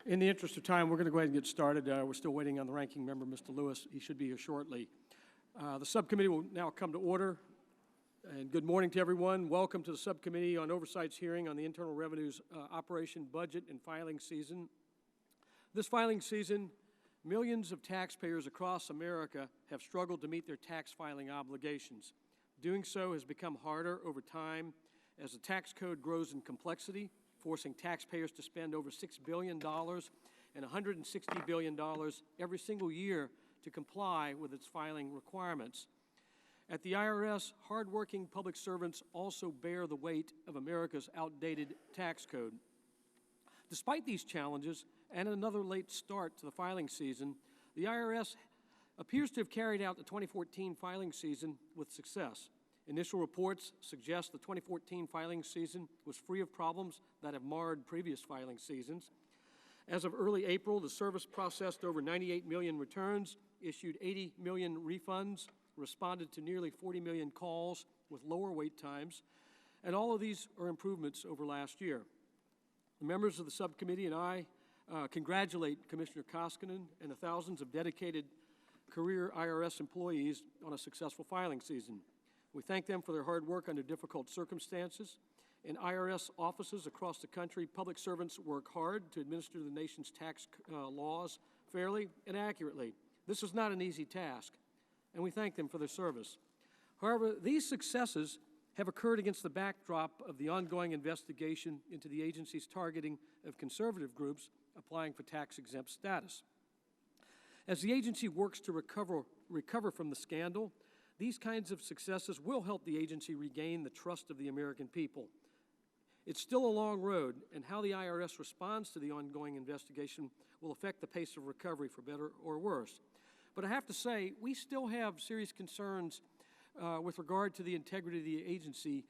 In the interest of time, we're going to go ahead and get started. We're still waiting on the ranking member, Mr. Lewis. He should be here shortly. The subcommittee will now come to order. And good morning to everyone. Welcome to the Subcommittee on Oversight's hearing on the Internal Revenue's operation, budget, and filing season. This filing season, millions of taxpayers across America have struggled to meet their tax filing obligations. Doing so has become harder over time as the tax code grows in complexity, forcing taxpayers to spend over $6 billion and $160 billion every single year to comply with its filing requirements. At the IRS, hardworking public servants also bear the weight of America's outdated tax code. Despite these challenges and another late start to the filing season, the IRS appears to have carried out the 2014 filing season with success. Initial reports suggest the 2014 filing season was free of problems that have marred previous filing seasons. As of early April, the service processed over 98 million returns, issued 80 million refunds, responded to nearly 40 million calls with lower wait times, and all of these are improvements over last year. The members of the subcommittee and I congratulate Commissioner Koskinen and the thousands of dedicated career IRS employees on a successful filing season. We thank them for their hard work under difficult circumstances. In IRS offices across the country, public servants work hard to administer the nation's tax laws fairly and accurately. This is not an easy task, and we thank them for their service. However, these successes have occurred against the backdrop of the ongoing investigation into the agency's targeting of conservative groups applying for tax-exempt status. As the agency works to recover from the scandal, these kinds of successes will help the agency regain the trust of the American people. It's still a long road, and how the IRS responds to the ongoing investigation will affect the pace of recovery for better or worse. But I have to say, we still have serious concerns with regard to the integrity of the agency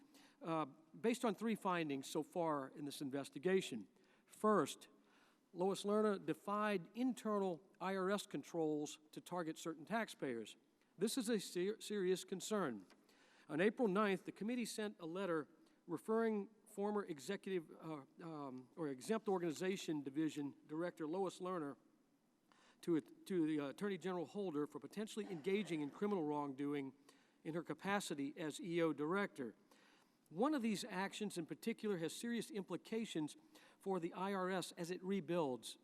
based on three findings so far in this investigation. First, Lois Lerner defied internal IRS controls to target certain taxpayers. This is a serious concern. On April 9th, the committee sent a letter referring former executive or Exempt Organization Division Director Lois Lerner to the Attorney General Holder for potentially engaging in criminal wrongdoing in her capacity as EO Director. One of these actions in particular has serious implications for the IRS as it rebuilds.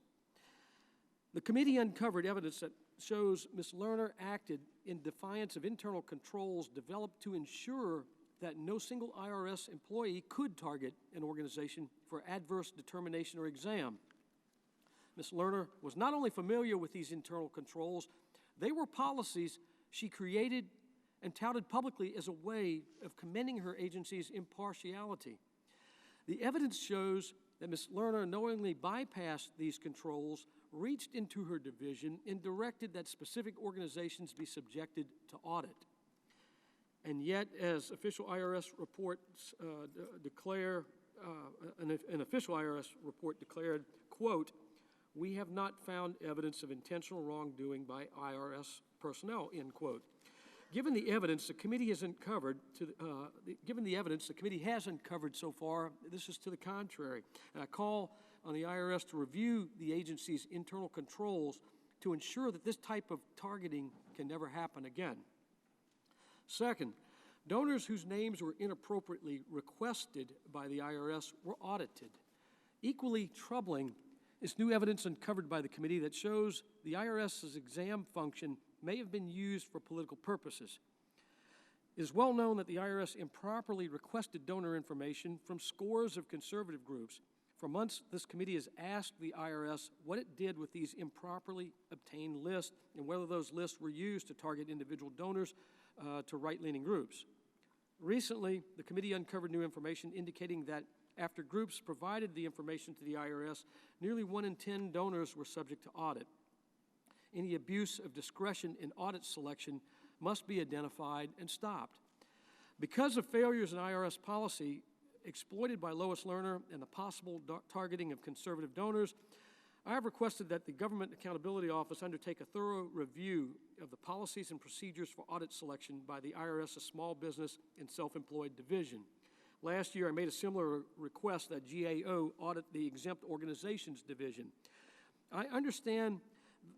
The committee uncovered evidence that shows Ms. Lerner acted in defiance of internal controls developed to ensure that no single IRS employee could target an organization for adverse determination or exam. Ms. Lerner was not only familiar with these internal controls, they were policies she created and touted publicly as a way of commending her agency's impartiality. The evidence shows that Ms. Lerner knowingly bypassed these controls, reached into her division, and directed that specific organizations be subjected to audit. And yet, as official IRS reports declare, an official IRS report declared, quote, "We have not found evidence of intentional wrongdoing by IRS personnel," end quote. Given the evidence the committee has uncovered, so far, this is to the contrary. And I call on the IRS to review the agency's internal controls to ensure that this type of targeting can never happen again. Second, donors whose names were inappropriately requested by the IRS were audited. Equally troubling is new evidence uncovered by the committee that shows the IRS's exam function may have been used for political purposes. It is well known that the IRS improperly requested donor information from scores of conservative groups. For months, this committee has asked the IRS what it did with these improperly obtained lists and whether those lists were used to target individual donors to right-leaning groups. Recently, the committee uncovered new information indicating that after groups provided the information to the IRS, nearly 1 in 10 donors were subject to audit. Any abuse of discretion in audit selection must be identified and stopped. Because of failures in IRS policy exploited by Lois Lerner and the possible targeting of conservative donors, I have requested that the Government Accountability Office undertake a thorough review of the policies and procedures for audit selection by the IRS's Small Business and Self-Employed Division. Last year, I made a similar request that GAO audit the Exempt Organizations Division. I understand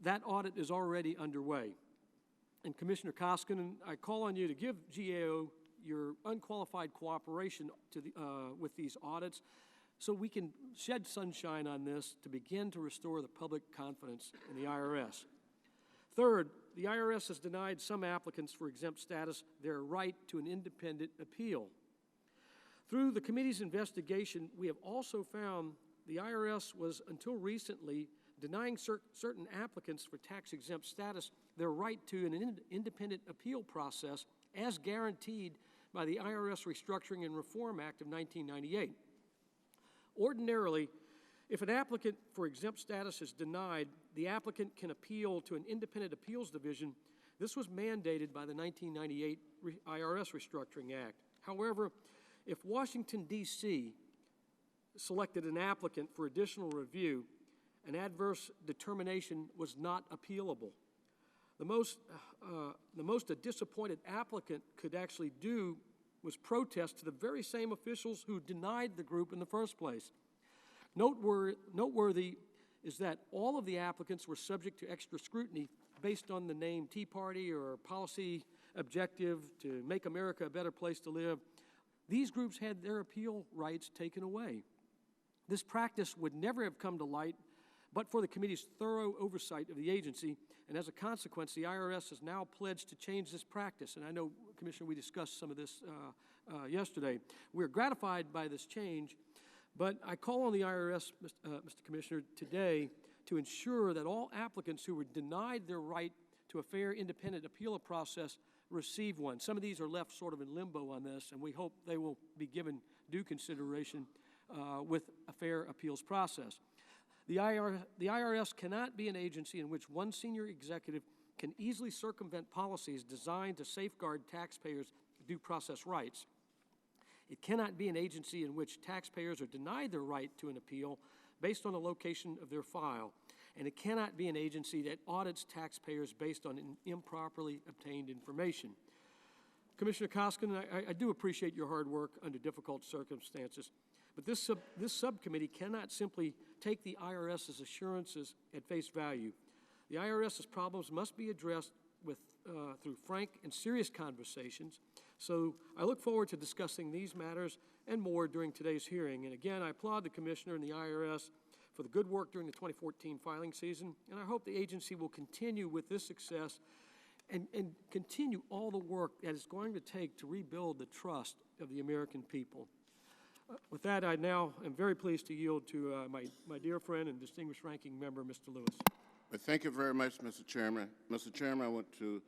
that audit is already underway. And Commissioner Koskinen, I call on you to give GAO your unqualified cooperation with these audits so we can shed sunshine on this to begin to restore the public confidence in the IRS. Third, the IRS has denied some applicants for exempt status their right to an independent appeal. Through the committee's investigation, we have also found the IRS was, until recently, denying certain applicants for tax-exempt status their right to an independent appeal process as guaranteed by the IRS Restructuring and Reform Act of 1998. Ordinarily, if an applicant for exempt status is denied, the applicant can appeal to an independent appeals division. This was mandated by the 1998 IRS Restructuring Act. However, if Washington, D.C. selected an applicant for additional review, an adverse determination was not appealable. The most a disappointed applicant could actually do was protest to the very same officials who denied the group in the first place. Noteworthy is that all of the applicants were subject to extra scrutiny based on the name Tea Party or policy objective to make America a better place to live. These groups had their appeal rights taken away. This practice would never have come to light but for the committee's thorough oversight of the agency, and as a consequence, the IRS has now pledged to change this practice. And I know, Commissioner, we discussed some of this yesterday. We're gratified by this change, but I call on the IRS, Mr. Commissioner, today to ensure that all applicants who were denied their right to a fair, independent appeal process receive one. Some of these are left sort of in limbo on this, and we hope they will be given due consideration with a fair appeals process. The IRS cannot be an agency in which one senior executive can easily circumvent policies designed to safeguard taxpayers' due process rights. It cannot be an agency in which taxpayers are denied their right to an appeal based on the location of their file. And it cannot be an agency that audits taxpayers based on improperly obtained information. Commissioner Koskinen, I do appreciate your hard work under difficult circumstances. But this subcommittee cannot simply take the IRS's assurances at face value. The IRS's problems must be addressed through frank and serious conversations. So I look forward to discussing these matters and more during today's hearing. And again, I applaud the Commissioner and the IRS for the good work during the 2014 filing season. And I hope the agency will continue with this success and continue all the work that it's going to take to rebuild the trust of the American people. With that, I now am very pleased to yield to my dear friend and distinguished ranking member, Mr. Lewis. Well, thank you very much, Mr. Chairman. Mr. Chairman, I want to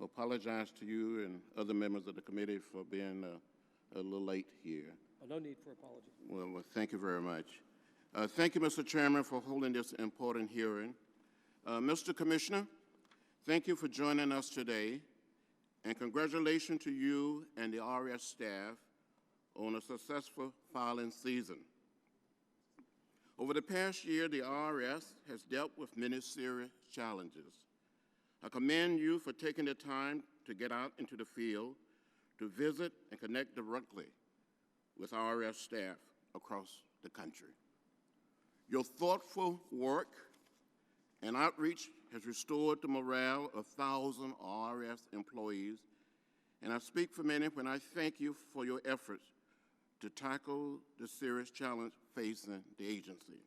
apologize to you and other members of the committee for being a little late here. Oh, no need for apology. Well, thank you very much. Thank you, Mr. Chairman, for holding this important hearing. Mr. Commissioner, thank you for joining us today, and congratulations to you and the IRS staff on a successful filing season. Over the past year, the IRS has dealt with many serious challenges. I commend you for taking the time to get out into the field to visit and connect directly with IRS staff across the country. Your thoughtful work and outreach has restored the morale of thousands of IRS employees, and I speak for many when I thank you for your efforts to tackle the serious challenge facing the agency.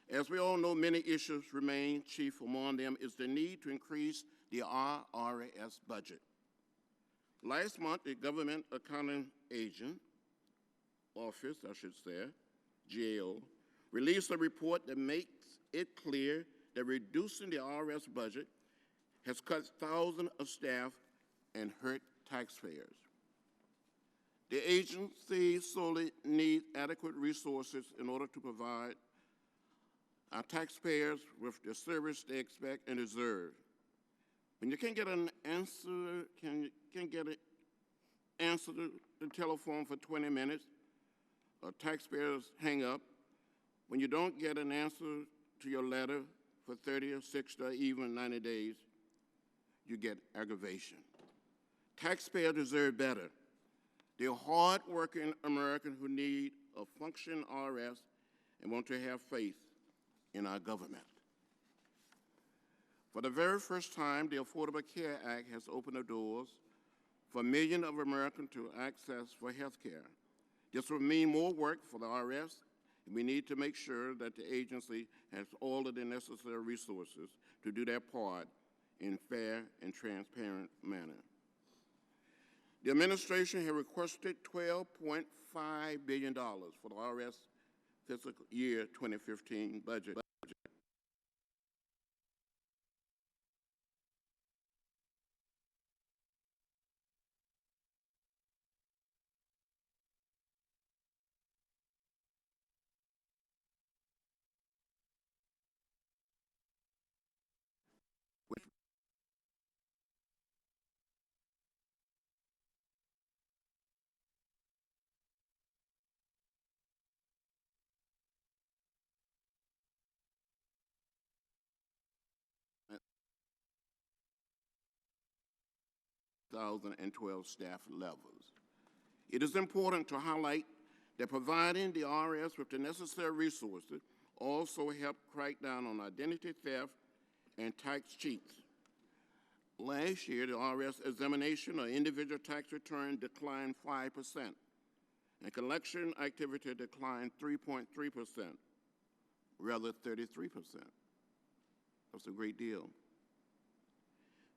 As we all know, many issues remain. Chief among them is the need to increase the IRS budget. Last month, the Government Accounting Agent Office, I should say, GAO, released a report that makes it clear that reducing the IRS budget has cut thousands of staff and hurt taxpayers. The agency solely needs adequate resources in order to provide our taxpayers with the service they expect and deserve. When you can't get an answer, can't get an answer to the telephone for 20 minutes, taxpayers hang up. When you don't get an answer to your letter for 30 or 60 or even 90 days, you get aggravation. Taxpayers deserve better. They're hard-working Americans who need a functioning IRS and want to have faith in our government. For the very first time, the Affordable Care Act has opened the doors for millions of Americans to access for health care. This will mean more work for the IRS, and we need to make sure that the agency has all of the necessary resources to do their part in fair and transparent manner. The administration has requested $12.5 billion for the IRS fiscal year 2015 budget. Which 2012 staff levels. It is important to highlight that providing the IRS with the necessary resources also help crack down on identity theft and tax cheats. Last year, the IRS examination of individual tax return declined 5%, and collection activity declined 3.3%, rather 33%. That's a great deal.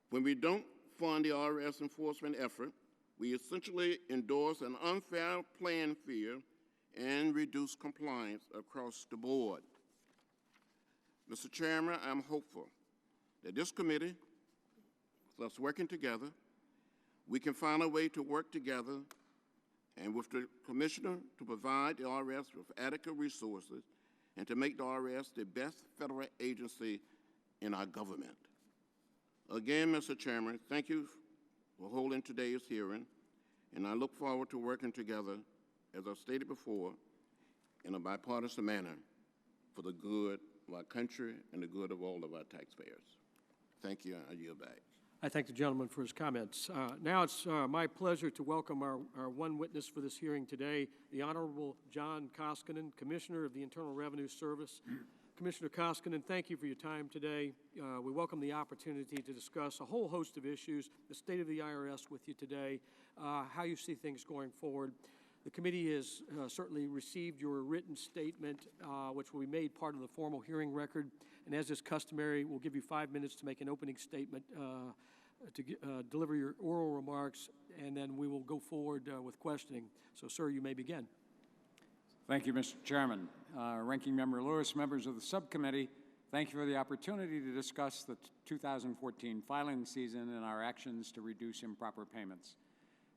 When we don't fund the IRS enforcement effort, we essentially endorse an unfair playing field and reduce compliance across the board. Mr. Chairman, I'm hopeful that this committee, with us working together, we can find a way to work together and with the Commissioner to provide the IRS with adequate resources and to make the IRS the best federal agency in our government. Again, Mr. Chairman, thank you for holding today's hearing, and I look forward to working together, as I stated before, in a bipartisan manner for the good of our country and the good of all of our taxpayers. Thank you, and I yield back. I thank the gentleman for his comments. Now it's my pleasure to welcome our one witness for this hearing today, the Honorable John Koskinen, Commissioner of the Internal Revenue Service. Commissioner Koskinen, thank you for your time today. We welcome the opportunity to discuss a whole host of issues, the state of the IRS with you today, how you see things going forward. The committee has certainly received your written statement, which will be made part of the formal hearing record. And as is customary, we'll give you 5 minutes to make an opening statement, to deliver your oral remarks, and then we will go forward with questioning. So, sir, you may begin. Thank you, Mr. Chairman. Ranking Member Lewis, members of the subcommittee, thank you for the opportunity to discuss the 2014 filing season and our actions to reduce improper payments.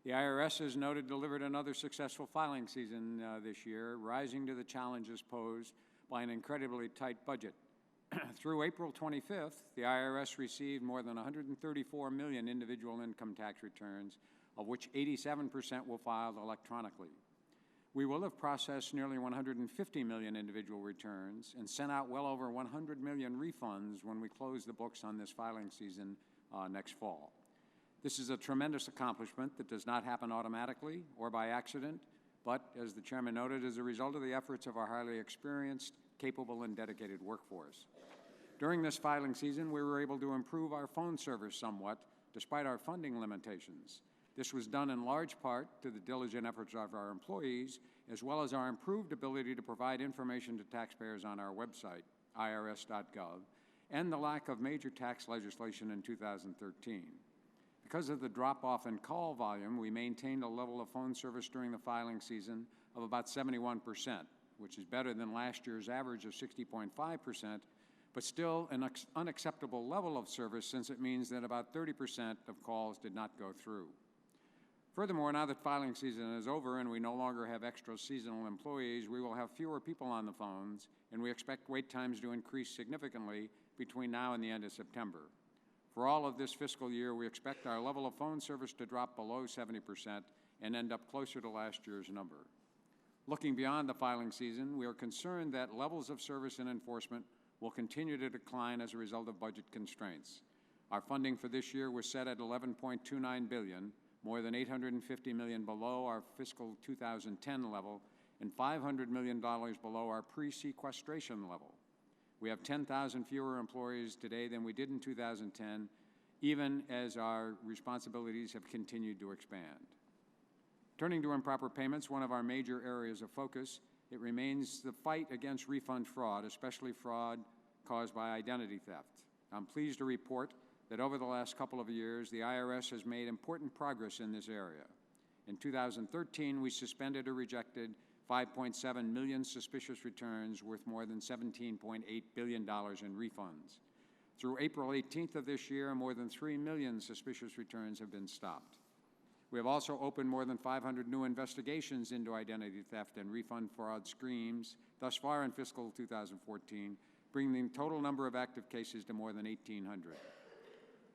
The IRS, as noted, delivered another successful filing season this year, rising to the challenges posed by an incredibly tight budget. Through April 25th, the IRS received more than 134 million individual income tax returns, of which 87% were filed electronically. We will have processed nearly 150 million individual returns and sent out well over 100 million refunds when we close the books on this filing season next fall. This is a tremendous accomplishment that does not happen automatically or by accident, but, as the Chairman noted, as a result of the efforts of our highly experienced, capable, and dedicated workforce. During this filing season, we were able to improve our phone service somewhat, despite our funding limitations. This was done in large part to the diligent efforts of our employees, as well as our improved ability to provide information to taxpayers on our website, irs.gov, and the lack of major tax legislation in 2013. Because of the drop-off in call volume, we maintained a level of phone service during the filing season of about 71%, which is better than last year's average of 60.5%, but still an unacceptable level of service, since it means that about 30% of calls did not go through. Furthermore, now that filing season is over and we no longer have extra seasonal employees, we will have fewer people on the phones, and we expect wait times to increase significantly between now and the end of September. For all of this fiscal year, we expect our level of phone service to drop below 70% and end up closer to last year's number. Looking beyond the filing season, we are concerned that levels of service and enforcement will continue to decline as a result of budget constraints. Our funding for this year was set at $11.29 billion, more than $850 million below our fiscal 2010 level, and $500 million below our pre-sequestration level. We have 10,000 fewer employees today than we did in 2010, even as our responsibilities have continued to expand. Turning to improper payments, one of our major areas of focus, it remains the fight against refund fraud, especially fraud caused by identity theft. I'm pleased to report that over the last couple of years, the IRS has made important progress in this area. In 2013, we suspended or rejected 5.7 million suspicious returns worth more than $17.8 billion in refunds. Through April 18th of this year, more than 3 million suspicious returns have been stopped. We have also opened more than 500 new investigations into identity theft and refund fraud schemes thus far in fiscal 2014, bringing the total number of active cases to more than 1,800.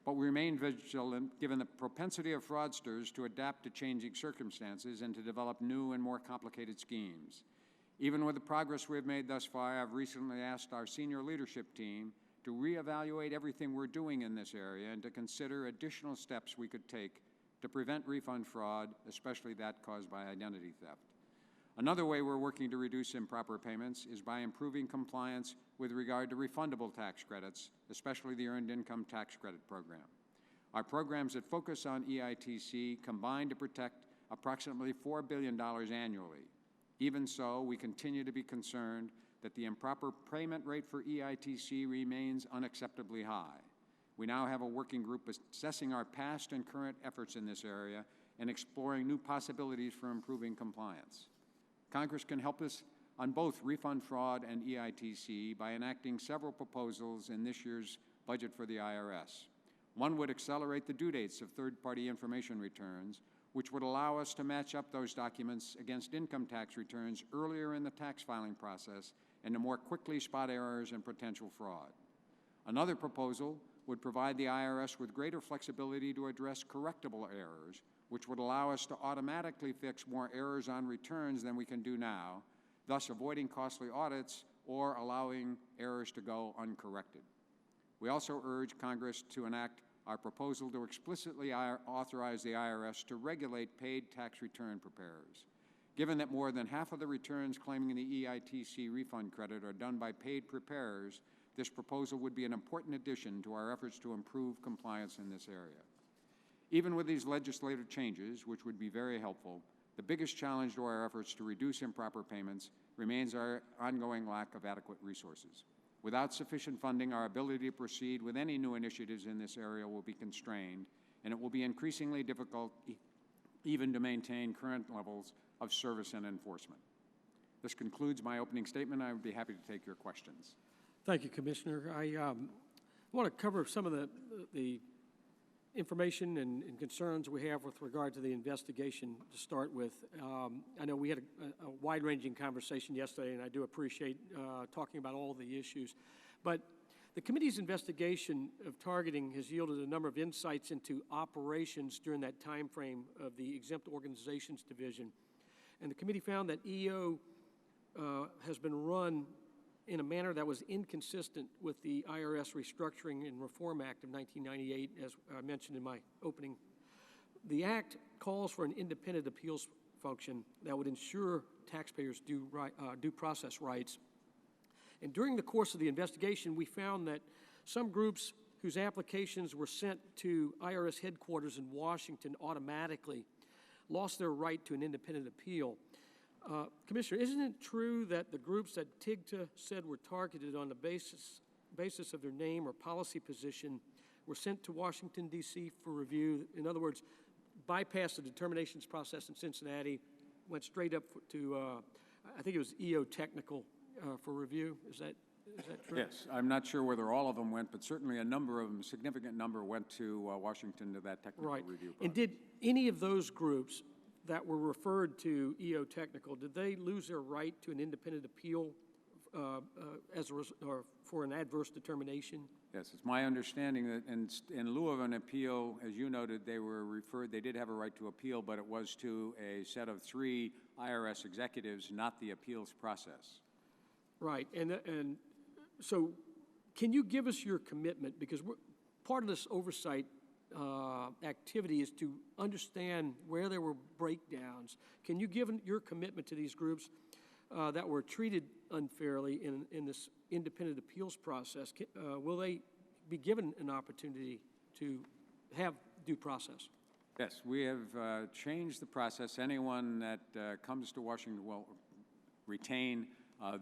But we remain vigilant given the propensity of fraudsters to adapt to changing circumstances and to develop new and more complicated schemes. Even with the progress we have made thus far, I've recently asked our senior leadership team to reevaluate everything we're doing in this area and to consider additional steps we could take to prevent refund fraud, especially that caused by identity theft. Another way we're working to reduce improper payments is by improving compliance with regard to refundable tax credits, especially the Earned Income Tax Credit Program. Our programs that focus on EITC combine to protect approximately $4 billion annually. Even so, we continue to be concerned that the improper payment rate for EITC remains unacceptably high. We now have a working group assessing our past and current efforts in this area and exploring new possibilities for improving compliance. Congress can help us on both refund fraud and EITC by enacting several proposals in this year's budget for the IRS. One would accelerate the due dates of third-party information returns, which would allow us to match up those documents against income tax returns earlier in the tax filing process and to more quickly spot errors and potential fraud. Another proposal would provide the IRS with greater flexibility to address correctable errors, which would allow us to automatically fix more errors on returns than we can do now, thus avoiding costly audits or allowing errors to go uncorrected. We also urge Congress to enact our proposal to explicitly authorize the IRS to regulate paid tax return preparers. Given that more than half of the returns claiming the EITC refund credit are done by paid preparers, this proposal would be an important addition to our efforts to improve compliance in this area. Even with these legislative changes, which would be very helpful, the biggest challenge to our efforts to reduce improper payments remains our ongoing lack of adequate resources. Without sufficient funding, our ability to proceed with any new initiatives in this area will be constrained, and it will be increasingly difficult even to maintain current levels of service and enforcement. This concludes my opening statement. I would be happy to take your questions. Thank you, Commissioner. I want to cover some of the information and concerns we have with regard to the investigation to start with. I know we had a wide-ranging conversation yesterday, and I do appreciate talking about all the issues. But the committee's investigation of targeting has yielded a number of insights into operations during that time frame of the Exempt Organizations Division. And the committee found that EO has been run in a manner that was inconsistent with the IRS Restructuring and Reform Act of 1998, as I mentioned in my opening. The act calls for an independent appeals function that would ensure taxpayers' due process rights. And during the course of the investigation, we found that some groups whose applications were sent to IRS headquarters in Washington automatically lost their right to an independent appeal. Commissioner, isn't it true that the groups that TIGTA said were targeted on the basis of their name or policy position were sent to Washington, D.C. for review? In other words, bypassed the determinations process in Cincinnati, went straight up to, I think it was EO Technical for review. Is that true? Yes. I'm not sure whether all of them went, but certainly a number of them, a significant number, went to Washington to that technical review process. And did any of those groups that were referred to EO Technical, did they lose their right to an independent appeal or for an adverse determination? Yes, it's my understanding that in lieu of an appeal, as you noted, they were referred, they did have a right to appeal, but it was to a set of 3 IRS executives, not the appeals process. Right, and so can you give us your commitment, because part of this oversight activity is to understand where there were breakdowns. Can you give your commitment to these groups that were treated unfairly in this independent appeals process, will they be given an opportunity to have due process? Yes, we have changed the process. Anyone that comes to Washington will retain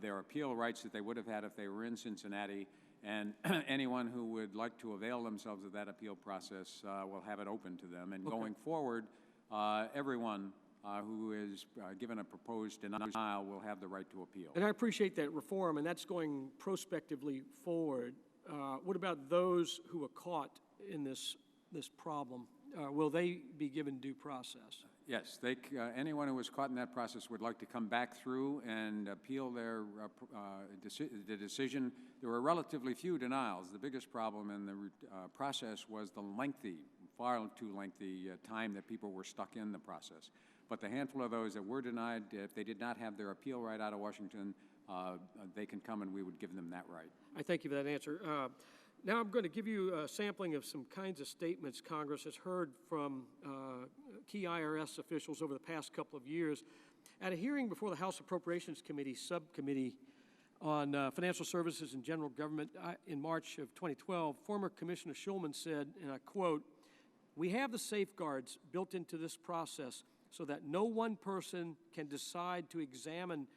their appeal rights that they would have had if they were in Cincinnati, and anyone who would like to avail themselves of that appeal process will have it open to them. And going forward, everyone who is given a proposed denial will have the right to appeal. And I appreciate that reform, and that's going prospectively forward. What about those who are caught in this problem? Will they be given due process? Yes, anyone who was caught in that process would like to come back through and appeal their the decision. There were relatively few denials. The biggest problem in the process was the far too lengthy time that people were stuck in the process. But the handful of those that were denied, if they did not have their appeal right out of Washington, they can come and we would give them that right. I thank you for that answer. Now I'm going to give you a sampling of some kinds of statements Congress has heard from key IRS officials over the past couple of years. At a hearing before the House Appropriations Committee subcommittee on financial services and general government in March of 2012, former Commissioner Schulman said, and I quote, "We have the safeguards built into this process so that no one person can decide to examine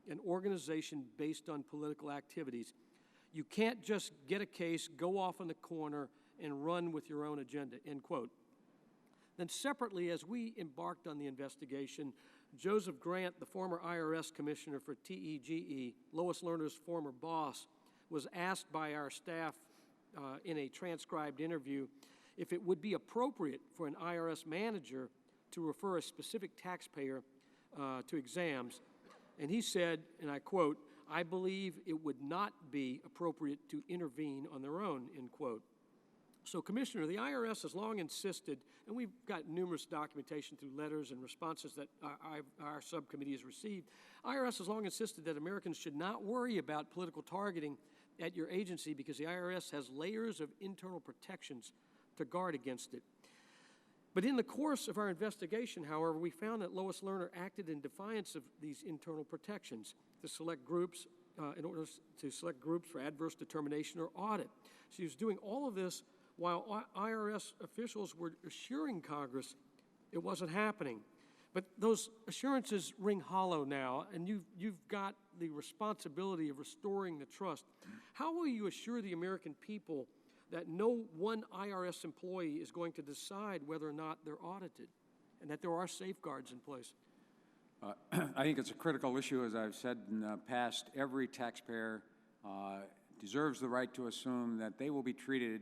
an organization based on political activities. You can't just get a case, go off in the corner, and run with your own agenda," end quote. Then separately, as we embarked on the investigation, Joseph Grant, the former IRS commissioner for TEGE, Lois Lerner's former boss, was asked by our staff in a transcribed interview if it would be appropriate for an IRS manager to refer a specific taxpayer to exams. And he said, and I quote, "I believe it would not be appropriate to intervene on their own," end quote. So, Commissioner, the IRS has long insisted, and we've got numerous documentation through letters and responses that our subcommittee has received, IRS has long insisted that Americans should not worry about political targeting at your agency because the IRS has layers of internal protections to guard against it. But in the course of our investigation, however, we found that Lois Lerner acted in defiance of these internal protections to select groups, in order to select groups for adverse determination or audit. She was doing all of this while IRS officials were assuring Congress it wasn't happening. But those assurances ring hollow now, and you've got the responsibility of restoring the trust. How will you assure the American people that no one IRS employee is going to decide whether or not they're audited, and that there are safeguards in place? I think it's a critical issue. As I've said in the past, every taxpayer deserves the right to assume that they will be treated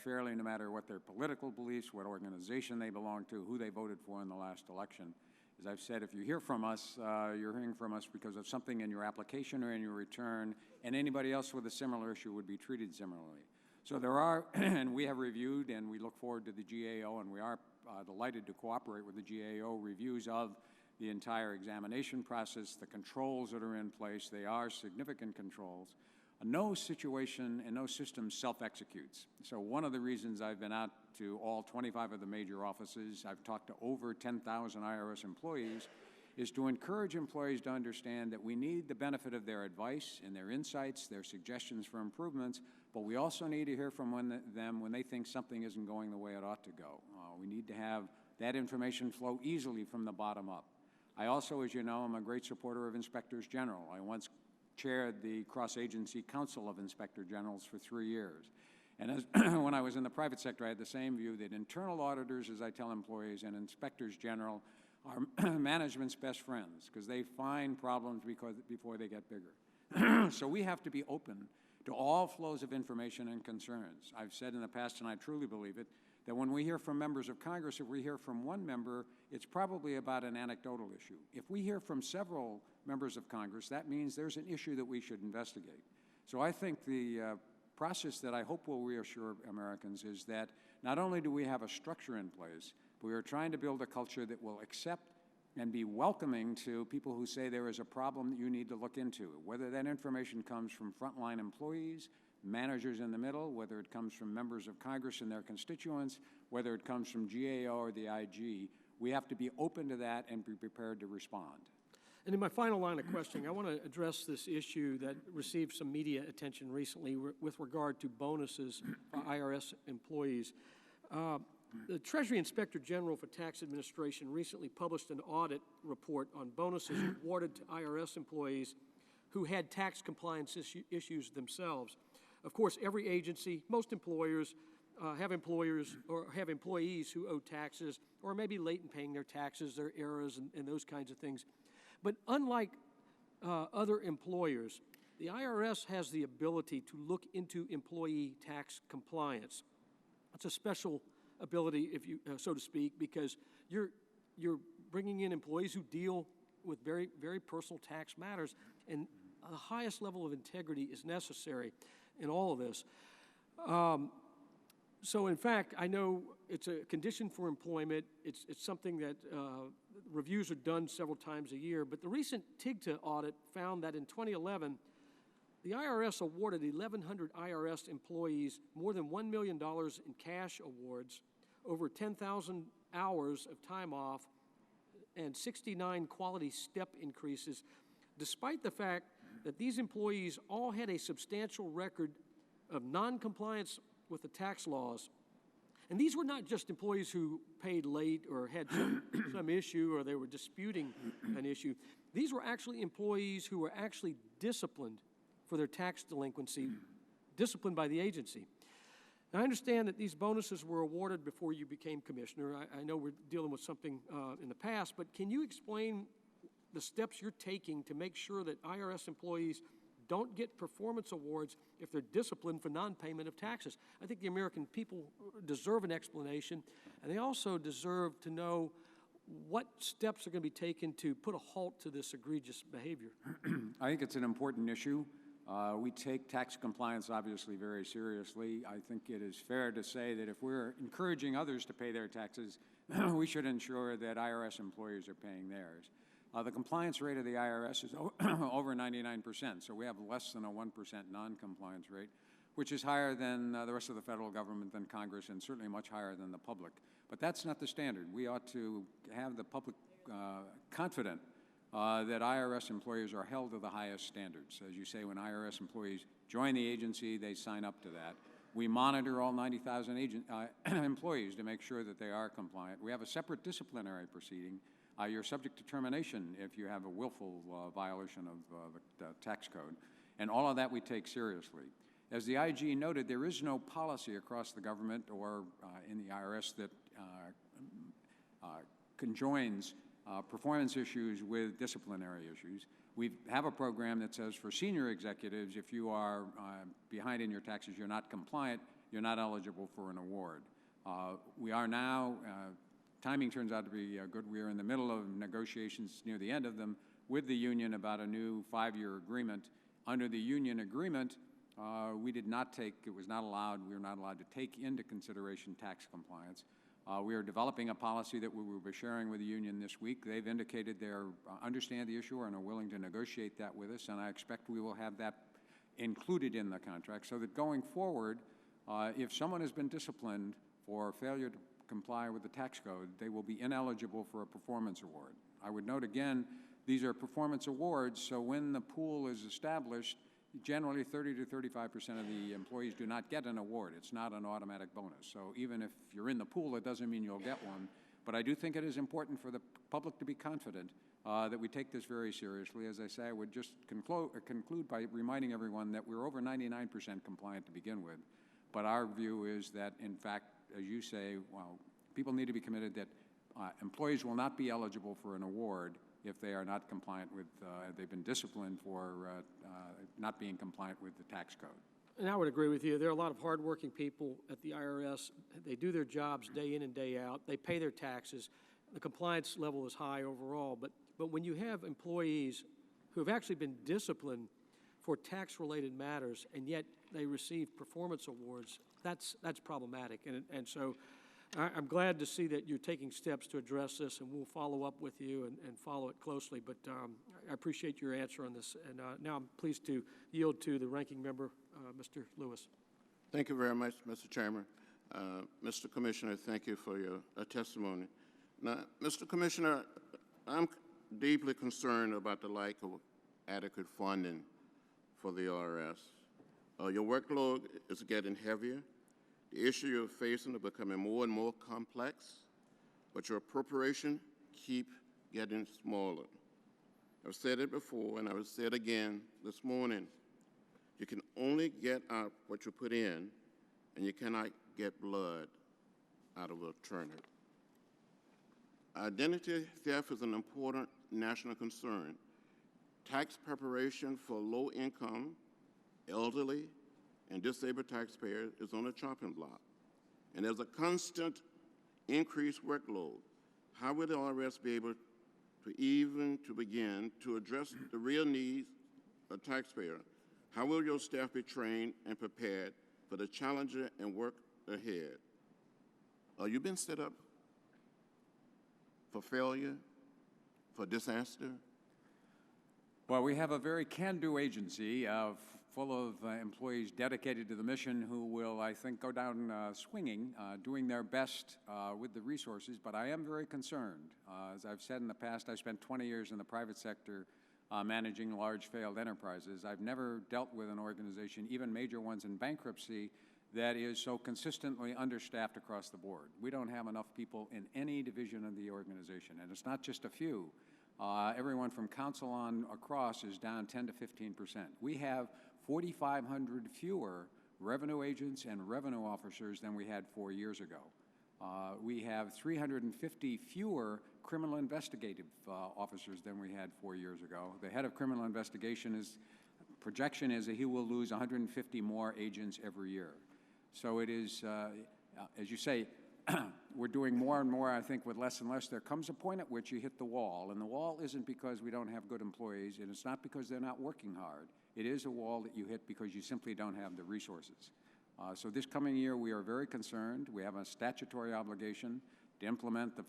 fairly no matter what their political beliefs, what organization they belong to, who they voted for in the last election. As I've said, if you hear from us, you're hearing from us because of something in your application or in your return, and anybody else with a similar issue would be treated similarly. So there are, and we have reviewed, and we look forward to the GAO, and we are delighted to cooperate with the GAO reviews of the entire examination process, the controls that are in place. They are significant controls. No situation and no system self-executes. So one of the reasons I've been out to all 25 of the major offices, I've talked to over 10,000 IRS employees, is to encourage employees to understand that we need the benefit of their advice and their insights, their suggestions for improvements, but we also need to hear from them when they think something isn't going the way it ought to go. We need to have that information flow easily from the bottom up. I also, as you know, am a great supporter of inspectors general. I once chaired the Cross-Agency Council of Inspector Generals for 3 years. And as when I was in the private sector, I had the same view that internal auditors, as I tell employees, and inspectors general are management's best friends because they find problems before they get bigger. So we have to be open to all flows of information and concerns. I've said in the past, and I truly believe it, that when we hear from members of Congress, if we hear from one member, it's probably about an anecdotal issue. If we hear from several members of Congress, that means there's an issue that we should investigate. So I think the process that I hope will reassure Americans is that not only do we have a structure in place, but we are trying to build a culture that will accept and be welcoming to people who say there is a problem that you need to look into, whether that information comes from frontline employees, managers in the middle, whether it comes from members of Congress and their constituents, whether it comes from GAO or the IG. We have to be open to that and be prepared to respond. And in my final line of questioning, I want to address this issue that received some media attention recently with regard to bonuses for IRS employees. The Treasury Inspector General for Tax Administration recently published an audit report on bonuses awarded to IRS employees who had tax compliance issues themselves. Of course, every agency, most employers have employees who owe taxes or maybe late in paying their taxes, their errors, and those kinds of things. But unlike other employers, the IRS has the ability to look into employee tax compliance. It's a special ability, if you so to speak, because you're bringing in employees who deal with very, very personal tax matters, and the highest level of integrity is necessary in all of this. So, in fact, I know it's a condition for employment. It's something that reviews are done several times a year. But the recent TIGTA audit found that in 2011, the IRS awarded 1,100 IRS employees more than $1 million in cash awards, over 10,000 hours of time off, and 69 quality step increases, despite the fact that these employees all had a substantial record of non-compliance with the tax laws. And these were not just employees who paid late or had some issue or they were disputing an issue. These were actually employees who were actually disciplined for their tax delinquency, disciplined by the agency. Now, I understand that these bonuses were awarded before you became commissioner. I know we're dealing with something in the past, but can you explain the steps you're taking to make sure that IRS employees don't get performance awards if they're disciplined for non-payment of taxes? I think the American people deserve an explanation, and they also deserve to know what steps are going to be taken to put a halt to this egregious behavior. I think it's an important issue. We take tax compliance obviously very seriously. I think it is fair to say that if we're encouraging others to pay their taxes, we should ensure that IRS employees are paying theirs. The compliance rate of the IRS is over 99%, so we have less than a 1% non-compliance rate, which is higher than the rest of the federal government, than Congress, and certainly much higher than the public. But that's not the standard. We ought to have the public confident that IRS employees are held to the highest standards. As you say, when IRS employees join the agency, they sign up to that. We monitor all 90,000 employees to make sure that they are compliant. We have a separate disciplinary proceeding. You're subject to termination if you have a willful violation of the tax code. And all of that we take seriously. As the IG noted, there is no policy across the government or in the IRS that conjoins performance issues with disciplinary issues. We have a program that says for senior executives, if you are behind in your taxes, you're not compliant, you're not eligible for an award. We are now, timing turns out to be good. We are in the middle of negotiations, near the end of them, with the union about a new 5-year agreement. Under the union agreement, we did not take, it was not allowed, we were not allowed to take into consideration tax compliance. We are developing a policy that we will be sharing with the union this week. They've indicated they understand the issue and are willing to negotiate that with us, and I expect we will have that included in the contract so that going forward, if someone has been disciplined for failure to comply with the tax code, they will be ineligible for a performance award. I would note again, these are performance awards, so when the pool is established, generally 30 to 35% of the employees do not get an award. It's not an automatic bonus. So even if you're in the pool, it doesn't mean you'll get one. But I do think it is important for the public to be confident that we take this very seriously. As I say, I would just conclude by reminding everyone that we're over 99% compliant to begin with. But our view is that, in fact, as you say, well, people need to be committed that employees will not be eligible for an award if they are not compliant with, they've been disciplined for not being compliant with the tax code. And I would agree with you. There are a lot of hardworking people at the IRS. They do their jobs day in and day out. They pay their taxes. The compliance level is high overall. But when you have employees who have actually been disciplined for tax-related matters, and yet they receive performance awards, that's problematic. And so I'm glad to see that you're taking steps to address this, and we'll follow up with you and follow it closely. But I appreciate your answer on this. And now I'm pleased to yield to the ranking member, Mr. Lewis. Thank you very much, Mr. Chairman. Mr. Commissioner, thank you for your testimony. Now, Mr. Commissioner, I'm deeply concerned about the lack of adequate funding for the IRS. Your workload is getting heavier. The issue you're facing are becoming more and more complex, but your appropriation keep getting smaller. I've said it before, and I will say it again this morning. You can only get out what you put in, and you cannot get blood out of a turnip. Identity theft is an important national concern. Tax preparation for low-income, elderly, and disabled taxpayers is on the chopping block. And there's a constant increased workload. How will the IRS be able to begin to address the real needs of taxpayers? How will your staff be trained and prepared for the challenges and work ahead? Are you been set up for failure, for disaster? Well, we have a very can-do agency full of employees dedicated to the mission who will, I think, go down swinging, doing their best with the resources, but I am very concerned. As I've said in the past, I spent 20 years in the private sector managing large failed enterprises. I've never dealt with an organization, even major ones in bankruptcy, that is so consistently understaffed across the board. We don't have enough people in any division of the organization, and it's not just a few. Everyone from council on across is down 10 to 15%. We have 4,500 fewer revenue agents and revenue officers than we had 4 years ago. We have 350 fewer criminal investigative officers than we had 4 years ago. The head of criminal investigation projection is that he will lose 150 more agents every year. So it is, as you say, we're doing more and more, I think, with less and less. There comes a point at which you hit the wall, and the wall isn't because we don't have good employees, and it's not because they're not working hard. It is a wall that you hit because you simply don't have the resources. So this coming year, we are very concerned. We have a statutory obligation to implement the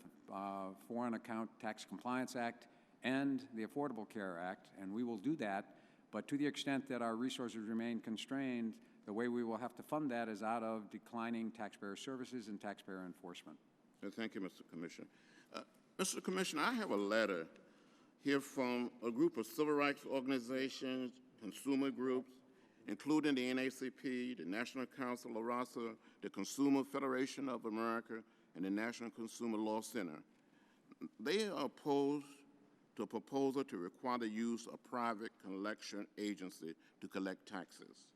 Foreign Account Tax Compliance Act and the Affordable Care Act, and we will do that. But to the extent that our resources remain constrained, the way we will have to fund that is out of declining taxpayer services and taxpayer enforcement. Thank you, Mr. Commissioner. Mr. Commissioner, I have a letter here from a group of civil rights organizations, consumer groups, including the NAACP, the National Council of RASA, the Consumer Federation of America, and the National Consumer Law Center. They are opposed to a proposal to require the use of private collection agency to collect taxes.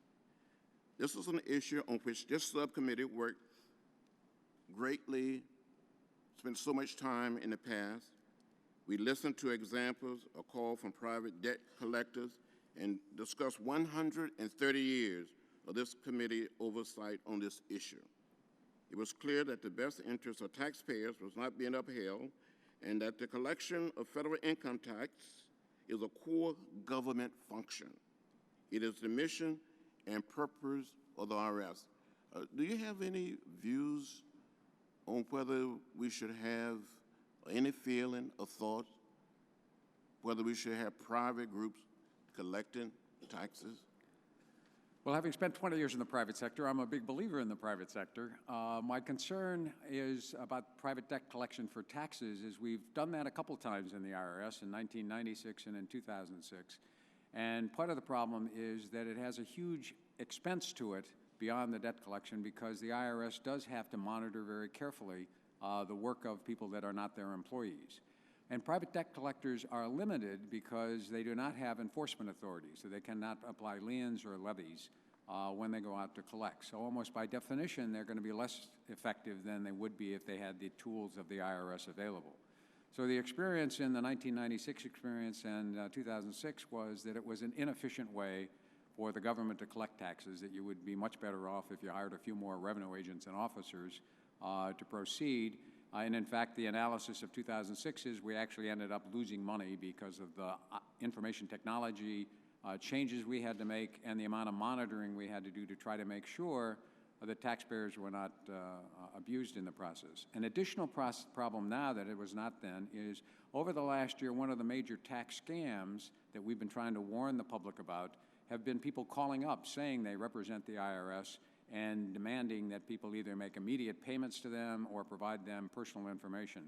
This is an issue on which this subcommittee worked greatly, spent so much time in the past. We listened to examples, a call from private debt collectors, and discussed 130 years of this committee oversight on this issue. It was clear that the best interest of taxpayers was not being upheld, and that the collection of federal income tax is a core government function. It is the mission and purpose of the IRS. Do you have any views on whether we should have any feeling or thought whether we should have private groups collecting taxes? Well, having spent 20 years in the private sector, I'm a big believer in the private sector. My concern is about private debt collection for taxes is we've done that a couple times in the IRS in 1996 and in 2006. And part of the problem is that it has a huge expense to it beyond the debt collection because the IRS does have to monitor very carefully the work of people that are not their employees. And private debt collectors are limited because they do not have enforcement authority, so they cannot apply liens or levies when they go out to collect. So almost by definition, they're going to be less effective than they would be if they had the tools of the IRS available. So the experience in the 1996 experience and 2006 was that it was an inefficient way for the government to collect taxes, that you would be much better off if you hired a few more revenue agents and officers to proceed. And in fact, the analysis of 2006 is we actually ended up losing money because of the information technology changes we had to make and the amount of monitoring we had to do to try to make sure that taxpayers were not abused in the process. An additional problem now that it was not then is over the last year, one of the major tax scams that we've been trying to warn the public about have been people calling up saying they represent the IRS and demanding that people either make immediate payments to them or provide them personal information.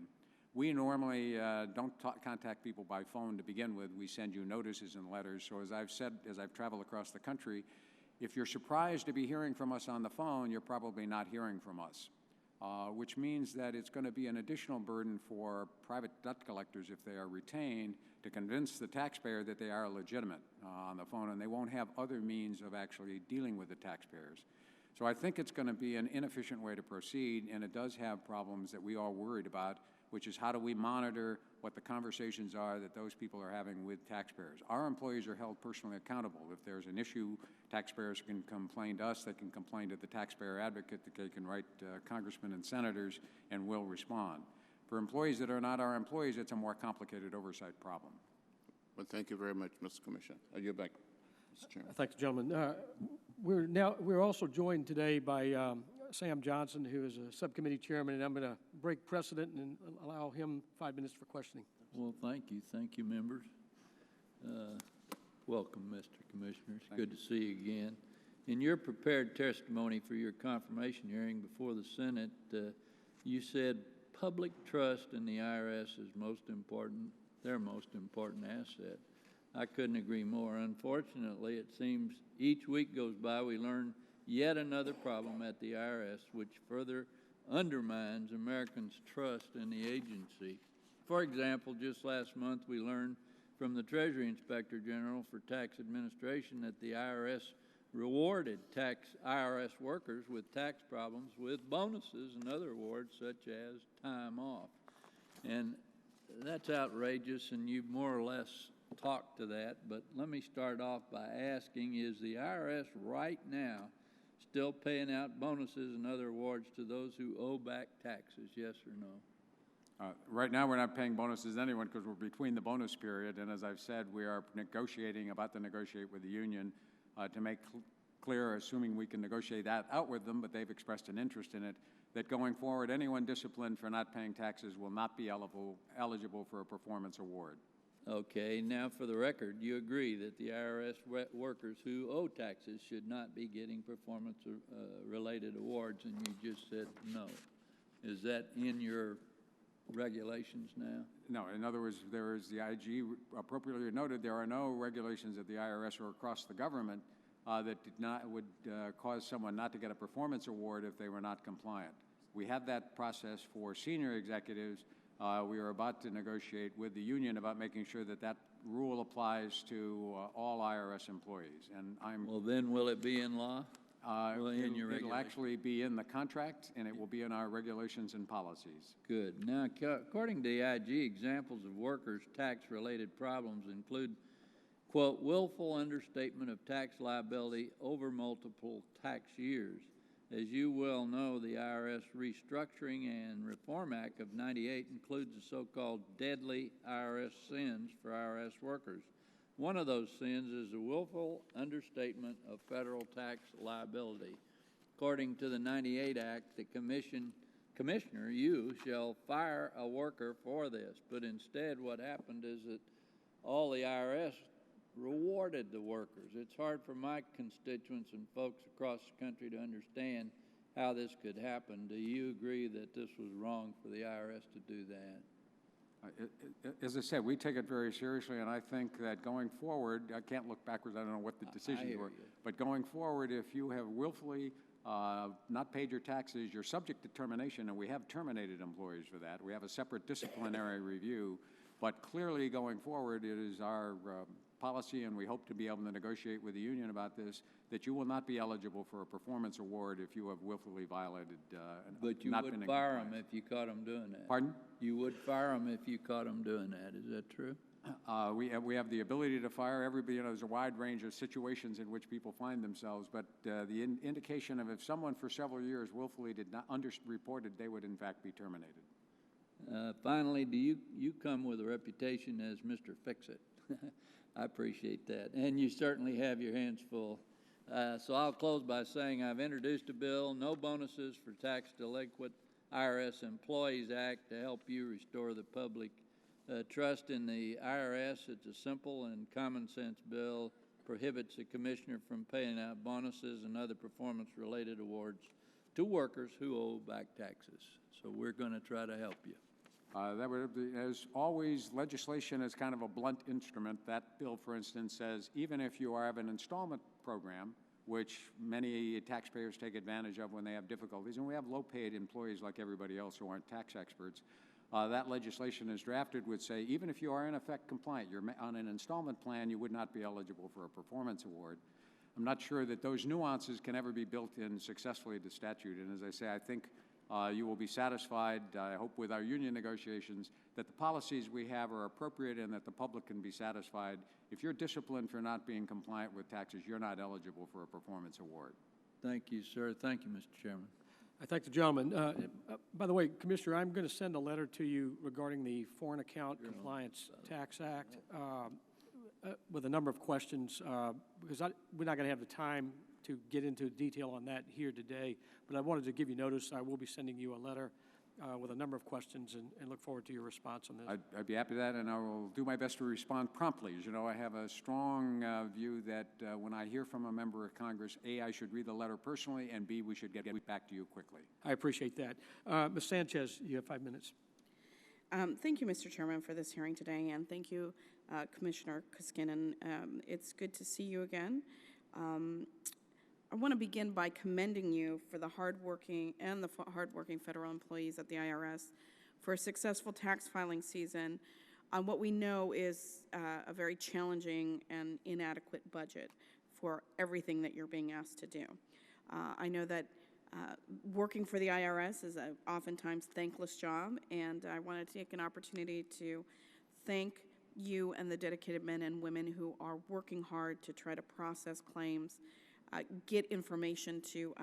We normally don't contact people by phone to begin with. We send you notices and letters. So as I've said, as I've traveled across the country, if you're surprised to be hearing from us on the phone, you're probably not hearing from us, which means that it's going to be an additional burden for private debt collectors if they are retained to convince the taxpayer that they are legitimate on the phone, and they won't have other means of actually dealing with the taxpayers. So I think it's going to be an inefficient way to proceed, and it does have problems that we are worried about, which is how do we monitor what the conversations are that those people are having with taxpayers. Our employees are held personally accountable. If there's an issue, taxpayers can complain to us, they can complain to the taxpayer advocate, they can write congressmen and senators, and we'll respond. For employees that are not our employees, it's a more complicated oversight problem. Well, thank you very much, Mr. Commissioner. You're back, Mr. Chairman. Thank you, gentlemen. We're also joined today by Sam Johnson, who is a subcommittee chairman, and I'm going to break precedent and allow him 5 minutes for questioning. Well, thank you, members. Welcome, Mr. Commissioner. It's good to see you again. In your prepared testimony for your confirmation hearing before the Senate, you said public trust in the IRS is their most important asset. I couldn't agree more. Unfortunately, it seems each week goes by we learn yet another problem at the IRS, which further undermines Americans' trust in the agency. For example, just last month we learned from the Treasury Inspector General for Tax Administration that the IRS rewarded IRS workers with tax problems with bonuses and other awards such as time off. And that's outrageous, and you've more or less talked to that, but let me start off by asking, is the IRS right now still paying out bonuses and other awards to those who owe back taxes, yes or no? Right now, we're not paying bonuses to anyone because we're between the bonus period, and as I've said, we are about to negotiate with the union to make clear, assuming we can negotiate that out with them, but they've expressed an interest in it, that going forward, anyone disciplined for not paying taxes will not be eligible for a performance award. Okay, now for the record, you agree that the IRS workers who owe taxes should not be getting performance-related awards, and you just said no. Is that in your regulations now? No, in other words, there is the IG appropriately noted there are no regulations at the IRS or across the government that would cause someone not to get a performance award if they were not compliant. We have that process for senior executives. We are about to negotiate with the union about making sure that that rule applies to all IRS employees. And Well, then will it be in law? It'll actually be in the contract, and it will be in our regulations and policies. Good. Now, according to the IG, examples of workers' tax-related problems include, quote, willful understatement of tax liability over multiple tax years. As you well know, the IRS Restructuring and Reform Act of '98 includes the so-called deadly IRS sins for IRS workers. One of those sins is a willful understatement of federal tax liability. According to the '98 Act, the commissioner, you shall fire a worker for this. But instead, what happened is that all the IRS rewarded the workers. It's hard for my constituents and folks across the country to understand how this could happen. Do you agree that this was wrong for the IRS to do that? As I said, we take it very seriously, and I think that going forward, I can't look backwards, I don't know what the decisions were, but going forward, if you have willfully not paid your taxes, you're subject to termination, and we have terminated employees for that. We have a separate disciplinary review, but clearly going forward, it is our policy, and we hope to be able to negotiate with the union about this, that you will not be eligible for a performance award if you have willfully violated But you would fire them if you caught them doing that. Pardon? You would fire them if you caught them doing that. Is that true? We have the ability to fire everybody. You know, there's a wide range of situations in which people find themselves, but the indication of if someone for several years willfully did not underreported, they would in fact be terminated. Finally, do you come with a reputation as Mr. Fix-It? I appreciate that. And you certainly have your hands full. So I'll close by saying I've introduced a bill, No Bonuses for Tax Delinquent IRS Employees Act, to help you restore the public trust in the IRS. It's a simple and common sense bill, prohibits the commissioner from paying out bonuses and other performance-related awards to workers who owe back taxes. So we're going to try to help you. That would be, as always, legislation is kind of a blunt instrument. That bill, for instance, says even if you have an installment program, which many taxpayers take advantage of when they have difficulties, and we have low-paid employees like everybody else who aren't tax experts, that legislation is drafted would say even if you are in effect compliant, you're on an installment plan, you would not be eligible for a performance award. I'm not sure that those nuances can ever be built in successfully to statute, and as I say, I think you will be satisfied, I hope with our union negotiations, that the policies we have are appropriate and that the public can be satisfied. If you're disciplined for not being compliant with taxes, you're not eligible for a performance award. Thank you, sir. Thank you, Mr. Chairman. I thank the gentleman. By the way, Commissioner, I'm going to send a letter to you regarding the Foreign Account Compliance Tax Act with a number of questions, because we're not going to have the time to get into detail on that here today, but I wanted to give you notice. I will be sending you a letter with a number of questions and look forward to your response on this. I'd be happy to that, and I will do my best to respond promptly. As you know, I have a strong view that when I hear from a member of Congress, A, I should read the letter personally, and B, we should get back to you quickly. I appreciate that. Ms. Sanchez, you have 5 minutes. Thank you, Mr. Chairman, for this hearing today, and thank you, Commissioner Koskinen. It's good to see you again. I want to begin by commending you for the hardworking federal employees at the IRS for a successful tax filing season on what we know is a very challenging and inadequate budget for everything that you're being asked to do. I know that working for the IRS is an oftentimes thankless job, and I want to take an opportunity to thank you and the dedicated men and women who are working hard to try to process claims, get information to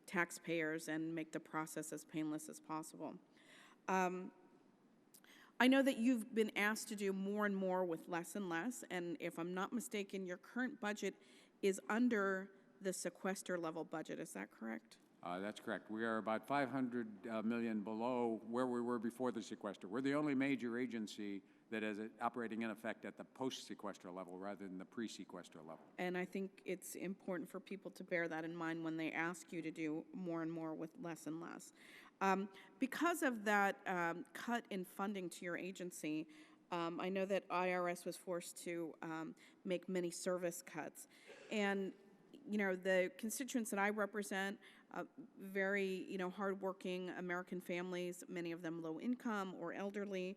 taxpayers, and make the process as painless as possible. I know that you've been asked to do more and more with less and less, and if I'm not mistaken, your current budget is under the sequester level budget. Is that correct? That's correct. We are about $500 million below where we were before the sequester. We're the only major agency that is operating in effect at the post-sequester level rather than the pre-sequester level. And I think it's important for people to bear that in mind when they ask you to do more and more with less and less. Because of that cut in funding to your agency, I know that IRS was forced to make many service cuts. And, you know, the constituents that I represent, very, hardworking American families, many of them low income or elderly,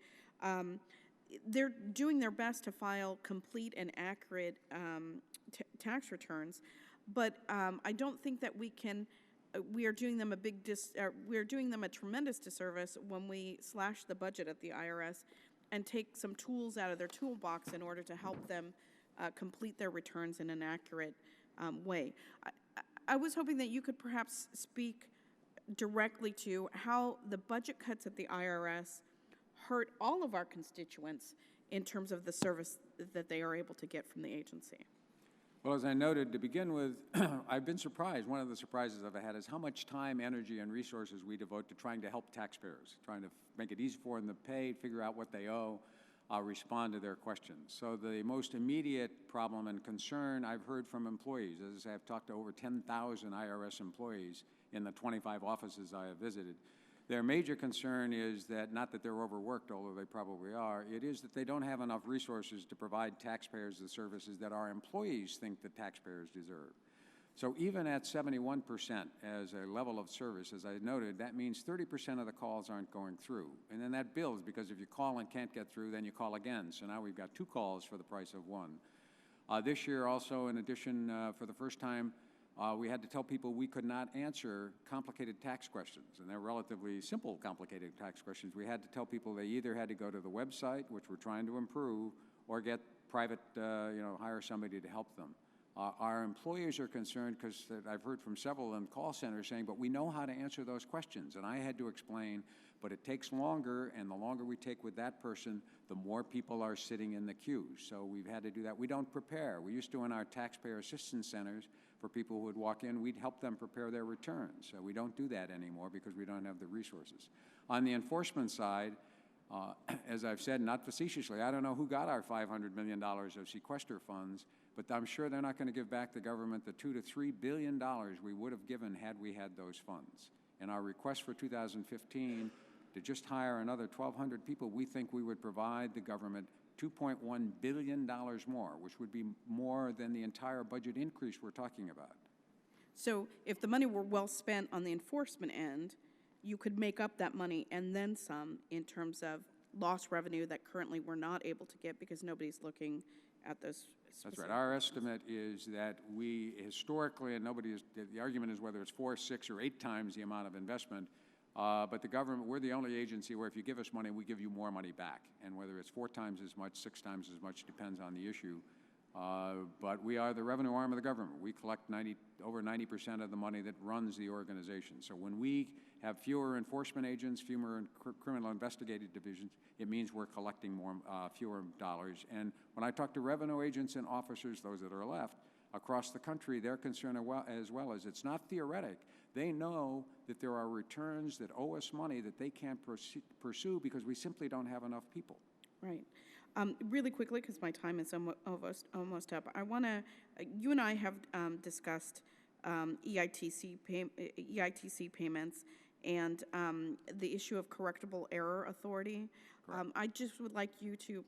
they're doing their best to file complete and accurate tax returns, but I don't think that we can. We are doing them a tremendous disservice when we slash the budget at the IRS and take some tools out of their toolbox in order to help them complete their returns in an accurate way. I was hoping that you could perhaps speak directly to how the budget cuts at the IRS hurt all of our constituents in terms of the service that they are able to get from the agency. Well, as I noted, to begin with, I've been surprised. One of the surprises I've had is how much time, energy, and resources we devote to trying to help taxpayers, trying to make it easy for them to pay, figure out what they owe, respond to their questions. So the most immediate problem and concern I've heard from employees, as I say, I've talked to over 10,000 IRS employees in the 25 offices I have visited. Their major concern is that, not that they're overworked, although they probably are, it is that they don't have enough resources to provide taxpayers the services that our employees think the taxpayers deserve. So even at 71% as a level of service, as I noted, that means 30% of the calls aren't going through. And then that builds, because if you call and can't get through, then you call again. So now we've got 2 calls for the price of 1. This year also, in addition, for the first time, we had to tell people we could not answer complicated tax questions, and they're relatively simple complicated tax questions. We had to tell people they either had to go to the website, which we're trying to improve, or get private, hire somebody to help them. Our employees are concerned because I've heard from several of them call centers saying, but we know how to answer those questions. And I had to explain, but it takes longer, and the longer we take with that person, the more people are sitting in the queues. So we've had to do that. We don't prepare. We used to, in our taxpayer assistance centers, for people who would walk in, we'd help them prepare their returns. So we don't do that anymore because we don't have the resources. On the enforcement side, as I've said, not facetiously, I don't know who got our $500 million of sequester funds, but I'm sure they're not going to give back the government the $2 to $3 billion we would have given had we had those funds. And our request for 2015 to just hire another 1,200 people, we think we would provide the government $2.1 billion more, which would be more than the entire budget increase we're talking about. So if the money were well spent on the enforcement end, you could make up that money and then some in terms of lost revenue that currently we're not able to get because nobody's looking at those specific. That's right. Our estimate is that we historically, and the argument is whether it's 4, 6, or 8 times the amount of investment, but the government, we're the only agency where if you give us money, we give you more money back. And whether it's 4 times as much, 6 times as much, depends on the issue. But we are the revenue arm of the government. We collect over 90% of the money that runs the organization. So when we have fewer enforcement agents, fewer criminal investigative divisions, it means we're collecting fewer dollars. And when I talk to revenue agents and officers, those that are left, across the country, their concern as well is it's not theoretic. They know that there are returns that owe us money that they can't pursue because we simply don't have enough people. Right. Really quickly, because my time is almost up, I want to, you and I have discussed EITC payments and the issue of correctable error authority. I just would like you to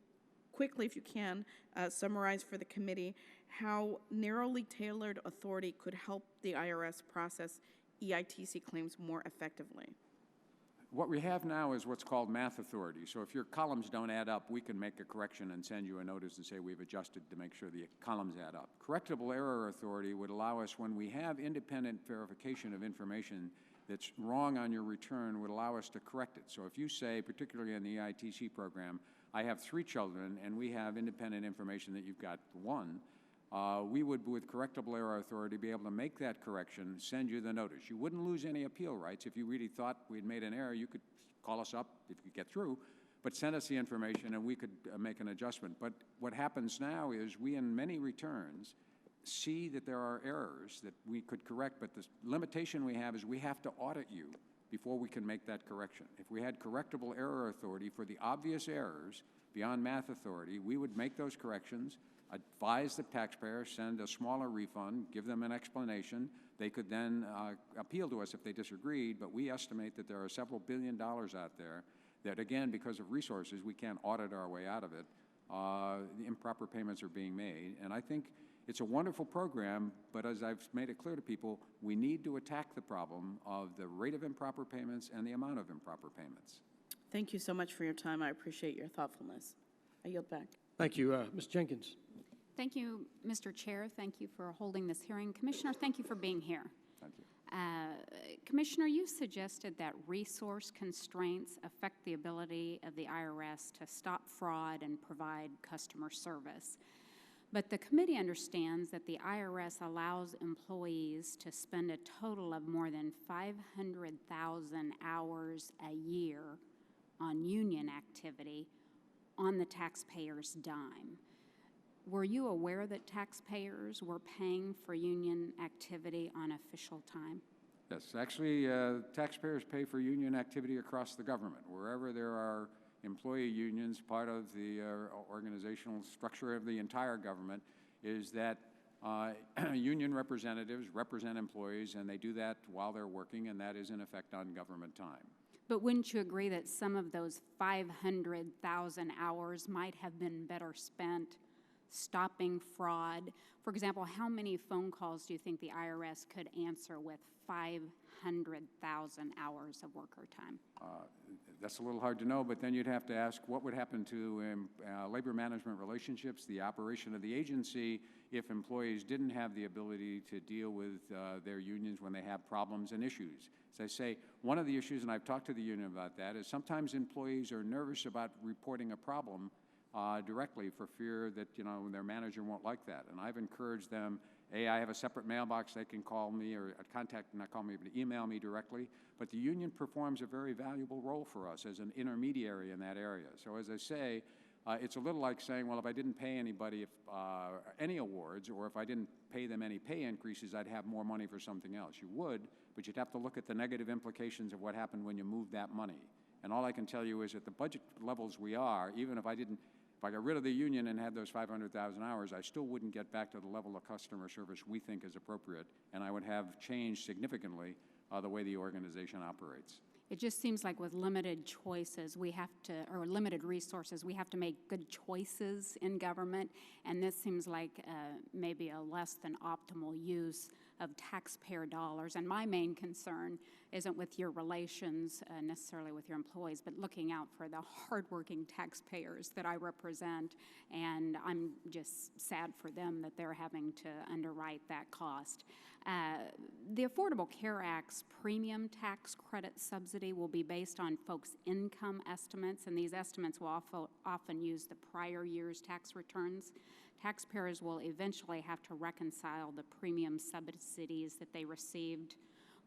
quickly, if you can, summarize for the committee how narrowly tailored authority could help the IRS process EITC claims more effectively. What we have now is what's called math authority. So if your columns don't add up, we can make a correction and send you a notice and say we've adjusted to make sure the columns add up. Correctable error authority would allow us, when we have independent verification of information that's wrong on your return, would allow us to correct it. So if you say, particularly in the EITC program, I have 3 children and we have independent information that you've got 1, we would, with correctable error authority, be able to make that correction, send you the notice. You wouldn't lose any appeal rights. If you really thought we'd made an error, you could call us up if you get through, but send us the information and we could make an adjustment. But what happens now is we, in many returns, see that there are errors that we could correct, but the limitation we have is we have to audit you before we can make that correction. If we had correctable error authority for the obvious errors beyond math authority, we would make those corrections, advise the taxpayer, send a smaller refund, give them an explanation. They could then appeal to us if they disagreed, but we estimate that there are several $1 billion out there that, again, because of resources, we can't audit our way out of it. The improper payments are being made, and I think it's a wonderful program, but as I've made it clear to people, we need to attack the problem of the rate of improper payments and the amount of improper payments. Thank you so much for your time. I appreciate your thoughtfulness. I yield back. Thank you. Ms. Jenkins. Thank you, Mr. Chair. Thank you for holding this hearing. Commissioner, thank you for being here. Thank you. Commissioner, you suggested that resource constraints affect the ability of the IRS to stop fraud and provide customer service. But the committee understands that the IRS allows employees to spend a total of more than 500,000 hours a year on union activity on the taxpayer's dime. Were you aware that taxpayers were paying for union activity on official time? Yes, actually, taxpayers pay for union activity across the government. Wherever there are employee unions, part of the organizational structure of the entire government is that union representatives represent employees, and they do that while they're working, and that is in effect on government time. But wouldn't you agree that some of those 500,000 hours might have been better spent stopping fraud? For example, how many phone calls do you think the IRS could answer with 500,000 hours of worker time? That's a little hard to know, but then you'd have to ask what would happen to labor management relationships, the operation of the agency, if employees didn't have the ability to deal with their unions when they have problems and issues. As I say, one of the issues, and I've talked to the union about that, is sometimes employees are nervous about reporting a problem directly for fear that, their manager won't like that. And I've encouraged them, I have a separate mailbox, they can call me or not call me, but email me directly. But the union performs a very valuable role for us as an intermediary in that area. So as I say, it's a little like saying, well, if I didn't pay anybody any awards, or if I didn't pay them any pay increases, I'd have more money for something else. You would, but you'd have to look at the negative implications of what happened when you moved that money. And all I can tell you is at the budget levels we are, even if I got rid of the union and had those 500,000 hours, I still wouldn't get back to the level of customer service we think is appropriate, and I would have changed significantly the way the organization operates. It just seems like with limited choices, we have to, or limited resources, we have to make good choices in government, and this seems like maybe a less than optimal use of taxpayer dollars. And my main concern isn't with your relations necessarily with your employees, but looking out for the hardworking taxpayers that I represent, and I'm just sad for them that they're having to underwrite that cost. The Affordable Care Act's premium tax credit subsidy will be based on folks' income estimates, and these estimates will often use the prior year's tax returns. Taxpayers will eventually have to reconcile the premium subsidies that they received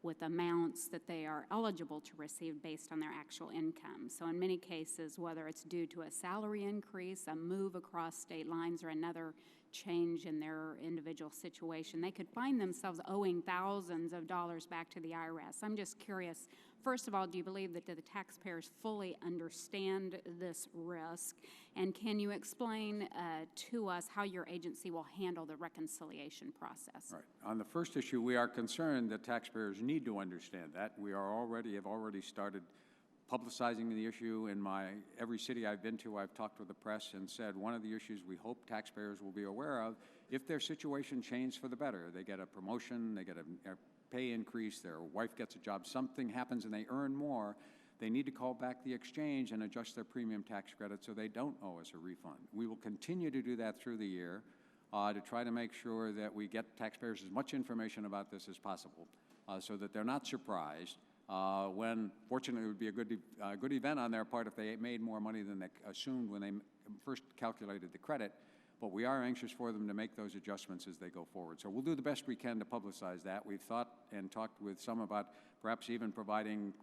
with amounts that they are eligible to receive based on their actual income. So in many cases, whether it's due to a salary increase, a move across state lines, or another change in their individual situation, they could find themselves owing thousands of dollars back to the IRS. I'm just curious, first of all, do you believe that the taxpayers fully understand this risk? And can you explain to us how your agency will handle the reconciliation process? Right. On the first issue, we are concerned that taxpayers need to understand that. We have already started publicizing the issue in every city I've been to. I've talked with the press and said one of the issues we hope taxpayers will be aware of, if their situation changes for the better, they get a promotion, they get a pay increase, their wife gets a job, something happens and they earn more, they need to call back the exchange and adjust their premium tax credit so they don't owe us a refund. We will continue to do that through the year to try to make sure that we get taxpayers as much information about this as possible so that they're not surprised when, fortunately, it would be a good event on their part if they made more money than they assumed when they first calculated the credit. But we are anxious for them to make those adjustments as they go forward. So we'll do the best we can to publicize that. We've thought and talked with some about perhaps even providing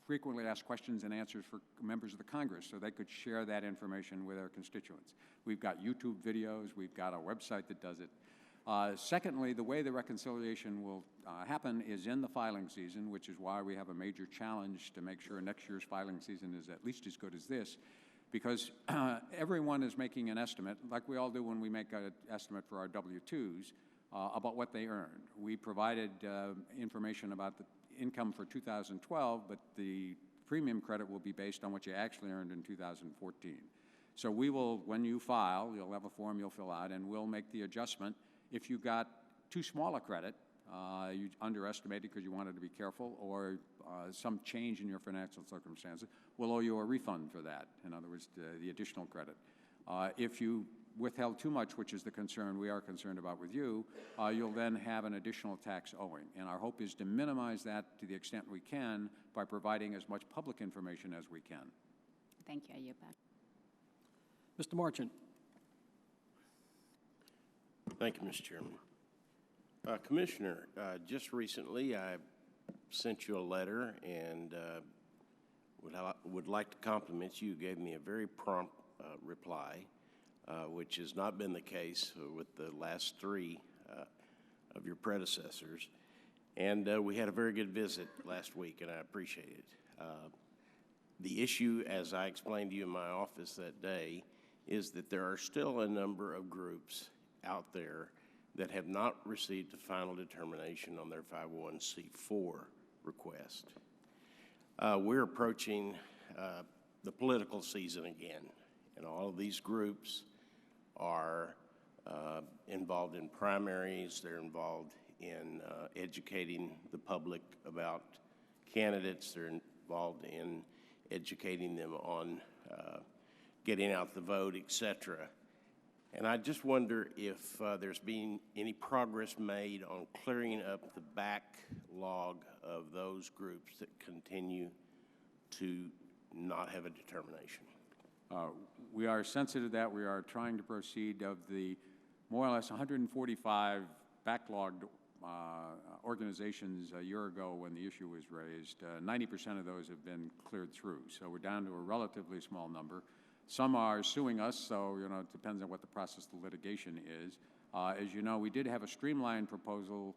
frequently asked questions and answers for members of the Congress so they could share that information with their constituents. We've got YouTube videos. We've got a website that does it. Secondly, the way the reconciliation will happen is in the filing season, which is why we have a major challenge to make sure next year's filing season is at least as good as this, because everyone is making an estimate, like we all do when we make an estimate for our W-2s, about what they earned. We provided information about the income for 2012, but the premium credit will be based on what you actually earned in 2014. So we will, when you file, you'll have a form you'll fill out, and we'll make the adjustment. If you got too small a credit, you underestimated because you wanted to be careful, or some change in your financial circumstances, we'll owe you a refund for that. In other words, the additional credit. If you withheld too much, which is the concern we are concerned about with you, you'll then have an additional tax owing. And our hope is to minimize that to the extent we can by providing as much public information as we can. Thank you. I yield back. Mr. Marchant. Thank you, Mr. Chairman. Commissioner, just recently I sent you a letter and would like to compliment you. You gave me a very prompt reply, which has not been the case with the last three of your predecessors. And we had a very good visit last week, and I appreciate it. The issue, as I explained to you in my office that day, is that there are still a number of groups out there that have not received a final determination on their 501c4 request. We're approaching the political season again, and all of these groups are involved in primaries. They're involved in educating the public about candidates. They're involved in educating them on getting out the vote, etc. And I just wonder if there's been any progress made on clearing up the backlog of those groups that continue to not have a determination. We are sensitive to that. We are trying to proceed. Of the more or less 145 backlogged organizations a year ago when the issue was raised, 90% of those have been cleared through. So we're down to a relatively small number. Some are suing us, so it depends on what the process of litigation is. As you know, we did have a streamlined proposal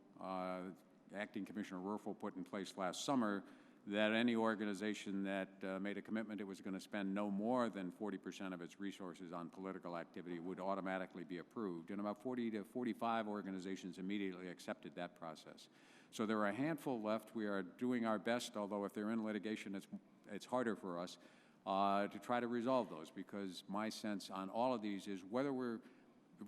Acting Commissioner Werfel put in place last summer that any organization that made a commitment it was going to spend no more than 40% of its resources on political activity would automatically be approved. And about 40 to 45 organizations immediately accepted that process. So there are a handful left. We are doing our best, although if they're in litigation, it's harder for us to try to resolve those, because my sense on all of these is whether we're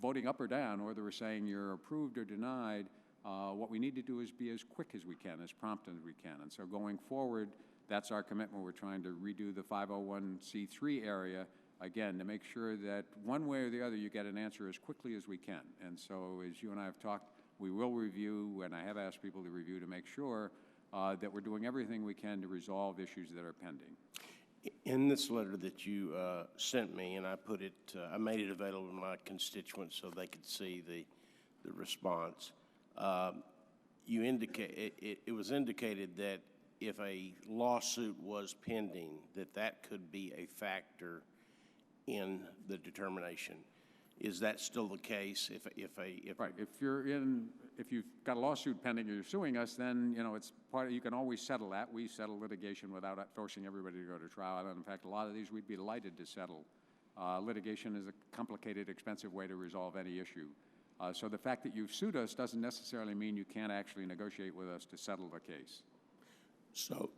voting up or down, or whether we're saying you're approved or denied, what we need to do is be as quick as we can, as prompt as we can. And so going forward, that's our commitment. We're trying to redo the 501c3 area, again, to make sure that one way or the other you get an answer as quickly as we can. And so as you and I have talked, we will review, and I have asked people to review to make sure that we're doing everything we can to resolve issues that are pending. In this letter that you sent me, and I put it, I made it available to my constituents so they could see the response. You indicate it was indicated that if a lawsuit was pending, that could be a factor in the determination. Is that still the case? Right. If you've got a lawsuit pending or you're suing us, then it's part of, you can always settle that. We settle litigation without forcing everybody to go to trial. And in fact, a lot of these we'd be delighted to settle. Litigation is a complicated, expensive way to resolve any issue. So the fact that you've sued us doesn't necessarily mean you can't actually negotiate with us to settle the case. So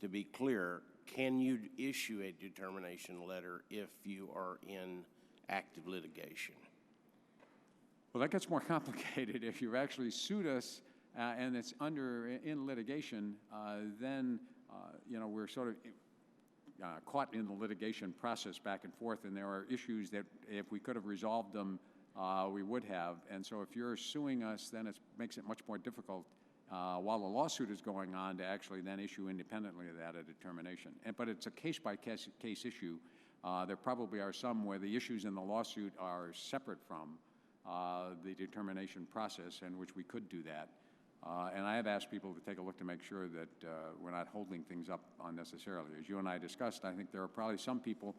to be clear, can you issue a determination letter if you are in active litigation? Well, that gets more complicated. If you've actually sued us and it's in litigation, then we're sort of caught in the litigation process back and forth, and there are issues that if we could have resolved them, we would have. And so if you're suing us, then it makes it much more difficult while the lawsuit is going on to actually then issue independently of that a determination. But it's a case-by-case issue. There probably are some where the issues in the lawsuit are separate from the determination process, in which we could do that. And I have asked people to take a look to make sure that we're not holding things up unnecessarily. As you and I discussed, I think there are probably some people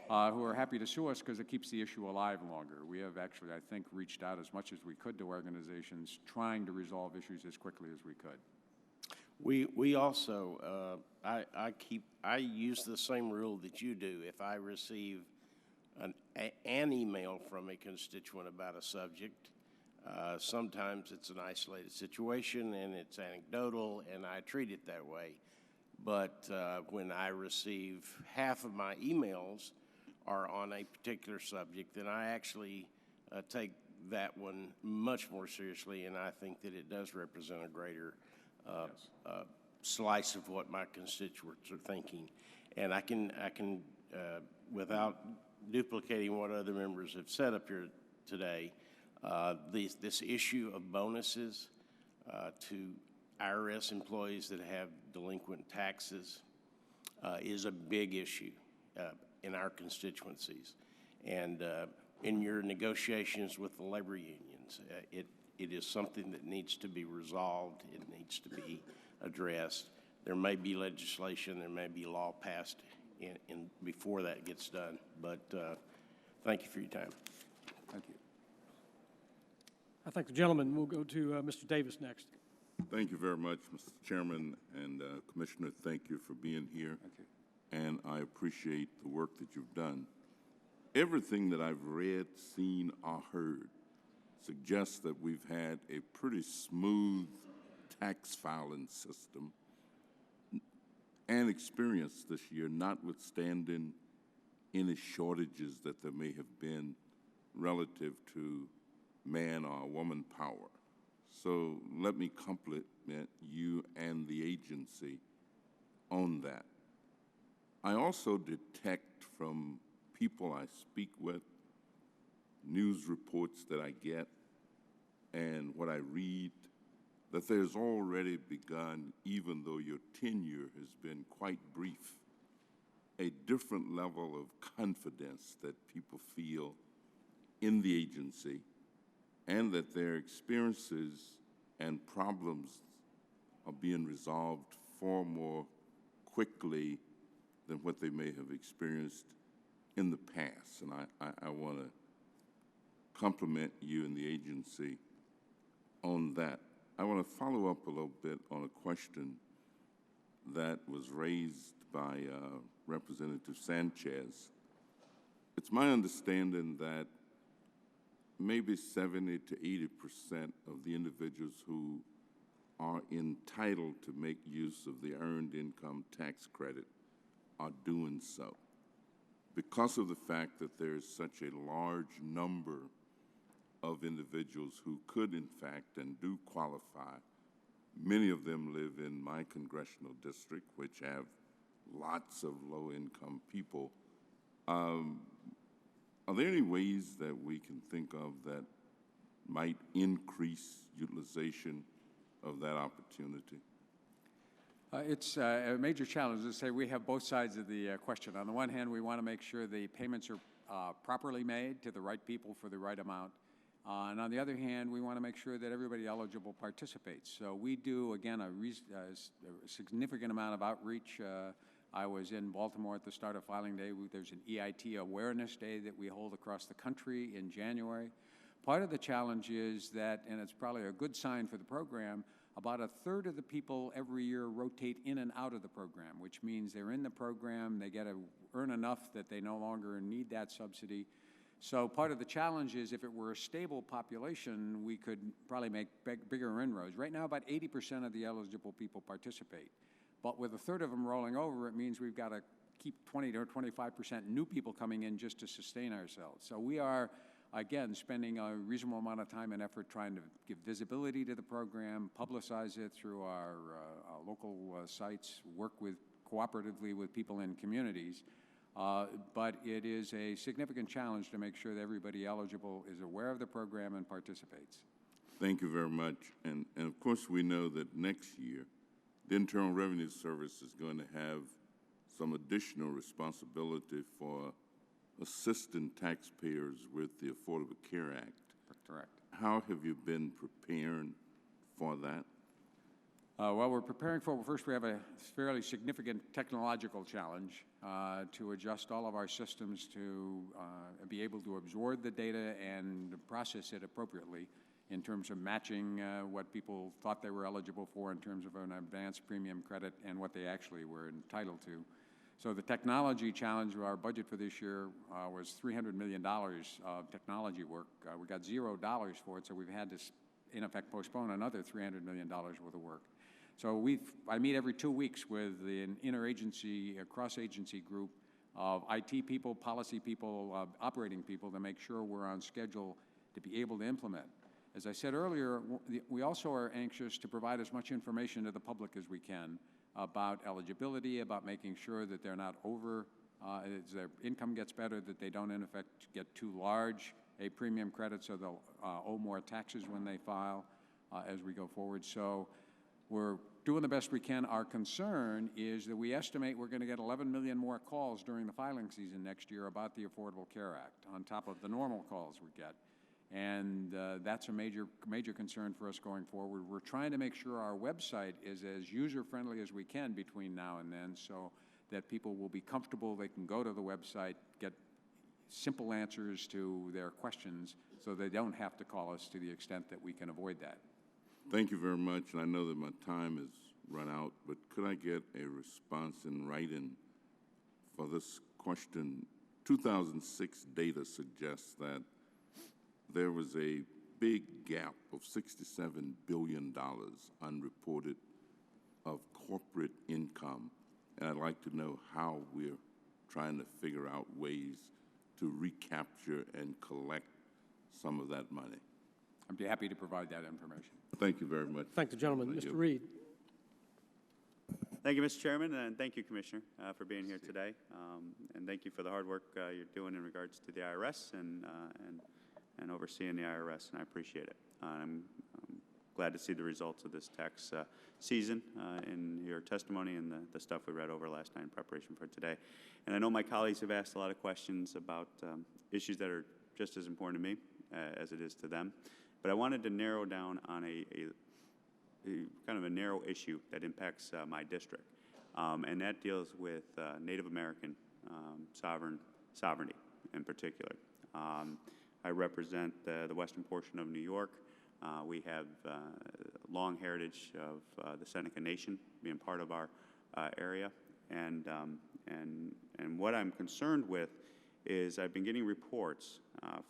who are happy to sue us because it keeps the issue alive longer. We have actually, I think, reached out as much as we could to organizations trying to resolve issues as quickly as we could. We also, I use the same rule that you do. If I receive an email from a constituent about a subject, sometimes it's an isolated situation and it's anecdotal, and I treat it that way. But when I receive half of my emails are on a particular subject, then I actually take that one much more seriously, and I think that it does represent a greater slice of what my constituents are thinking. And I can without duplicating what other members have said up here today, this issue of bonuses to IRS employees that have delinquent taxes is a big issue in our constituencies. And in your negotiations with the labor unions, it is something that needs to be resolved. It needs to be addressed. There may be legislation, there may be law passed before that gets done. But thank you for your time. Thank you. I thank the gentleman. We'll go to Mr. Davis next. Thank you very much, Mr. Chairman, and Commissioner, thank you for being here. Thank you. And I appreciate the work that you've done. Everything that I've read, seen, or heard suggests that we've had a pretty smooth tax filing system and experience this year, notwithstanding any shortages that there may have been relative to man or woman power. So let me compliment you and the agency on that. I also detect from people I speak with, news reports that I get, and what I read, that there's already begun, even though your tenure has been quite brief, a different level of confidence that people feel in the agency, and that their experiences and problems are being resolved far more quickly than what they may have experienced in the past. And I want to compliment you and the agency on that. I want to follow up a little bit on a question that was raised by Representative Sanchez. It's my understanding that maybe 70 to 80% of the individuals who are entitled to make use of the Earned Income Tax Credit are doing so. Because of the fact that there's such a large number of individuals who could, in fact, and do qualify, many of them live in my congressional district, which have lots of low-income people. Are there any ways that we can think of that might increase utilization of that opportunity? It's a major challenge. As I say, we have both sides of the question. On the one hand, we want to make sure the payments are properly made to the right people for the right amount. And on the other hand, we want to make sure that everybody eligible participates. So we do, again, a significant amount of outreach. I was in Baltimore at the start of filing day. There's an EIT awareness day that we hold across the country in January. Part of the challenge is that, and it's probably a good sign for the program, about a third of the people every year rotate in and out of the program, which means they're in the program, they get to earn enough that they no longer need that subsidy. So part of the challenge is if it were a stable population, we could probably make bigger inroads. Right now, about 80% of the eligible people participate. But with a third of them rolling over, it means we've got to keep 20 to 25% new people coming in just to sustain ourselves. So we are, again, spending a reasonable amount of time and effort trying to give visibility to the program, publicize it through our local sites, work cooperatively with people in communities. But it is a significant challenge to make sure that everybody eligible is aware of the program and participates. Thank you very much. And of course, we know that next year, the Internal Revenue Service is going to have some additional responsibility for assisting taxpayers with the Affordable Care Act. Correct. How have you been preparing for that? Well, we're preparing for, first we have a fairly significant technological challenge to adjust all of our systems to be able to absorb the data and process it appropriately in terms of matching what people thought they were eligible for in terms of an advanced premium credit and what they actually were entitled to. So the technology challenge, our budget for this year was $300 million of technology work. We got $0 for it, so we've had to, in effect, postpone another $300 million worth of work. So I meet every 2 weeks with an interagency, a cross-agency group of IT people, policy people, operating people to make sure we're on schedule to be able to implement. As I said earlier, we also are anxious to provide as much information to the public as we can about eligibility, about making sure that they're not as their income gets better, that they don't, in effect, get too large a premium credit so they'll owe more taxes when they file as we go forward. So we're doing the best we can. Our concern is that we estimate we're going to get 11 million more calls during the filing season next year about the Affordable Care Act on top of the normal calls we get. And that's a major concern for us going forward. We're trying to make sure our website is as user-friendly as we can between now and then so that people will be comfortable. They can go to the website, get simple answers to their questions so they don't have to call us to the extent that we can avoid that. Thank you very much. And I know that my time has run out, but could I get a response in writing for this question? 2006 data suggests that there was a big gap of $67 billion unreported of corporate income. And I'd like to know how we're trying to figure out ways to recapture and collect some of that money. I'd be happy to provide that information. Thank you very much. Thank the gentleman. Mr. Reed. Thank you, Mr. Chairman, and thank you, Commissioner, for being here today. And thank you for the hard work you're doing in regards to the IRS and overseeing the IRS, and I appreciate it. I'm glad to see the results of this tax season in your testimony and the stuff we read over last night in preparation for today. And I know my colleagues have asked a lot of questions about issues that are just as important to me as it is to them. But I wanted to narrow down on a kind of a narrow issue that impacts my district, and that deals with Native American sovereignty in particular. I represent the western portion of New York. We have a long heritage of the Seneca Nation being part of our area, and what I'm concerned with is I've been getting reports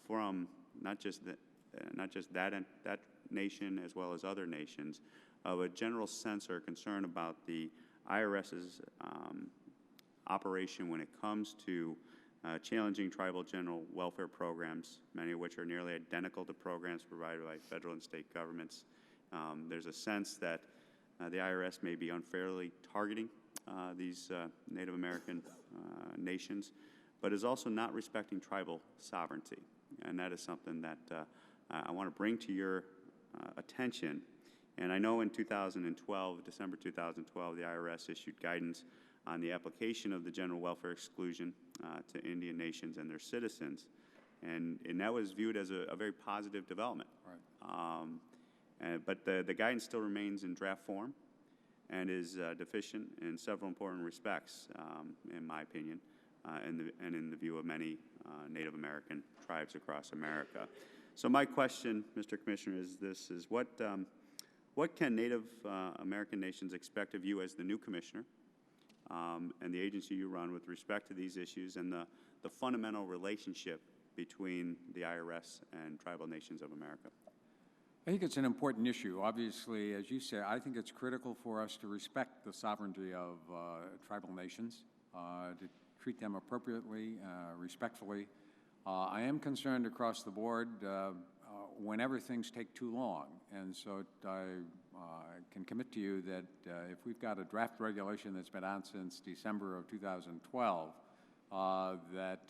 from not just that nation as well as other nations of a general sense or concern about the IRS's operation when it comes to challenging tribal general welfare programs, many of which are nearly identical to programs provided by federal and state governments. There's a sense that the IRS may be unfairly targeting these Native American nations, but is also not respecting tribal sovereignty. And that is something that I want to bring to your attention. And I know in 2012, December 2012, the IRS issued guidance on the application of the general welfare exclusion to Indian nations and their citizens. And that was viewed as a very positive development. Right. But the guidance still remains in draft form and is deficient in several important respects, in my opinion, and in the view of many Native American tribes across America. So my question, Mr. Commissioner, is this: what can Native American nations expect of you as the new commissioner and the agency you run with respect to these issues and the fundamental relationship between the IRS and tribal nations of America? I think it's an important issue. Obviously, as you say, I think it's critical for us to respect the sovereignty of tribal nations, to treat them appropriately, respectfully. I am concerned across the board whenever things take too long, and so I can commit to you that if we've got a draft regulation that's been out since December of 2012, that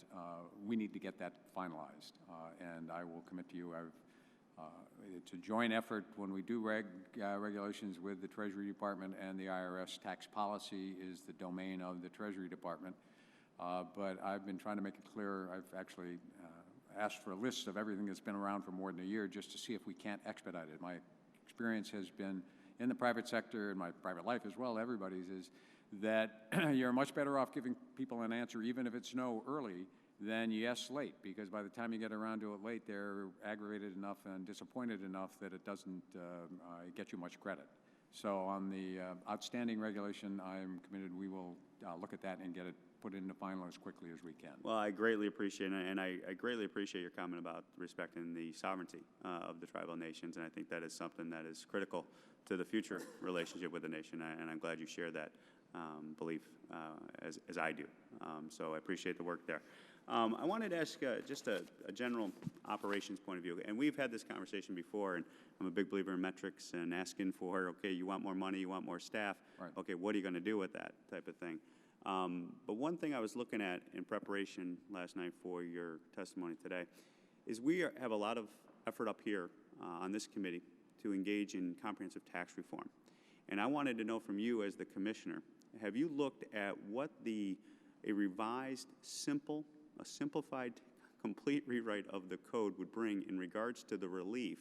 we need to get that finalized, and I will commit to you. It's a joint effort when we do regulations with the Treasury Department and the IRS. Tax policy is the domain of the Treasury Department, but I've been trying to make it clear. I've actually asked for a list of everything that's been around for more than a year just to see if we can't expedite it. My experience has been in the private sector, in my private life as well, everybody's, is that you're much better off giving people an answer, even if it's no early, than yes late, because by the time you get around to it late, they're aggravated enough and disappointed enough that it doesn't get you much credit. So on the outstanding regulation, I'm committed we will look at that and get it put into final as quickly as we can. Well, I greatly appreciate it, and I greatly appreciate your comment about respecting the sovereignty of the tribal nations, and I think that is something that is critical to the future relationship with the nation, and I'm glad you share that belief as I do. So I appreciate the work there. I wanted to ask just a general operations point of view, and we've had this conversation before, and I'm a big believer in metrics and asking for, okay, you want more money, you want more staff, right. Okay, what are you going to do with that type of thing? But one thing I was looking at in preparation last night for your testimony today is we have a lot of effort up here on this committee to engage in comprehensive tax reform. And I wanted to know from you as the commissioner, have you looked at what a revised, simplified, complete rewrite of the code would bring in regards to the relief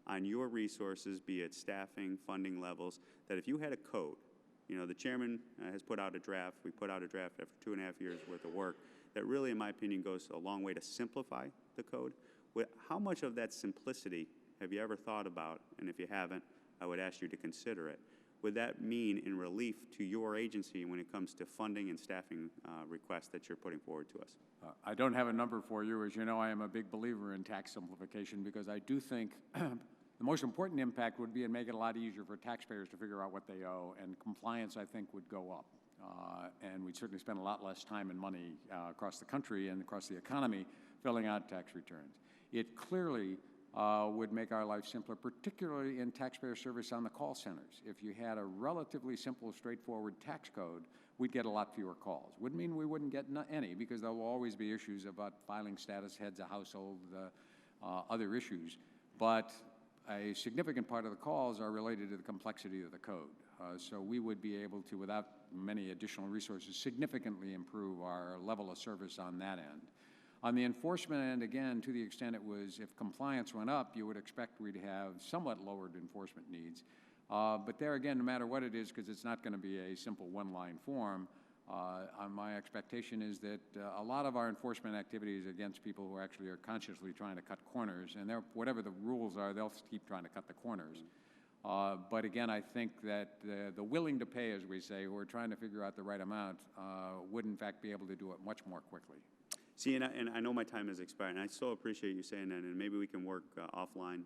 on your resources, be it staffing, funding levels, that if you had a code, you know, the chairman has put out a draft, we put out a draft after 2.5 years worth of work, that really, in my opinion, goes a long way to simplify the code. How much of that simplicity have you ever thought about? And if you haven't, I would ask you to consider it. Would that mean in relief to your agency when it comes to funding and staffing requests that you're putting forward to us? I don't have a number for you. As you know, I am a big believer in tax simplification because I do think the most important impact would be in making it a lot easier for taxpayers to figure out what they owe, and compliance, I think, would go up. And we'd certainly spend a lot less time and money across the country and across the economy filling out tax returns. It clearly would make our life simpler, particularly in taxpayer service on the call centers. If you had a relatively simple, straightforward tax code, we'd get a lot fewer calls. Wouldn't mean we wouldn't get any, because there will always be issues about filing status, heads of household, other issues. But a significant part of the calls are related to the complexity of the code. So we would be able to, without many additional resources, significantly improve our level of service on that end. On the enforcement end, again, to the extent it was, if compliance went up, you would expect we'd have somewhat lowered enforcement needs. But there again, no matter what it is, because it's not going to be a simple one-line form, my expectation is that a lot of our enforcement activities against people who actually are consciously trying to cut corners, and whatever the rules are, they'll keep trying to cut the corners. But again, I think that the willing to pay, as we say, who are trying to figure out the right amount, would in fact be able to do it much more quickly. See, and I know my time has expired, and I so appreciate you saying that, and maybe we can work offline,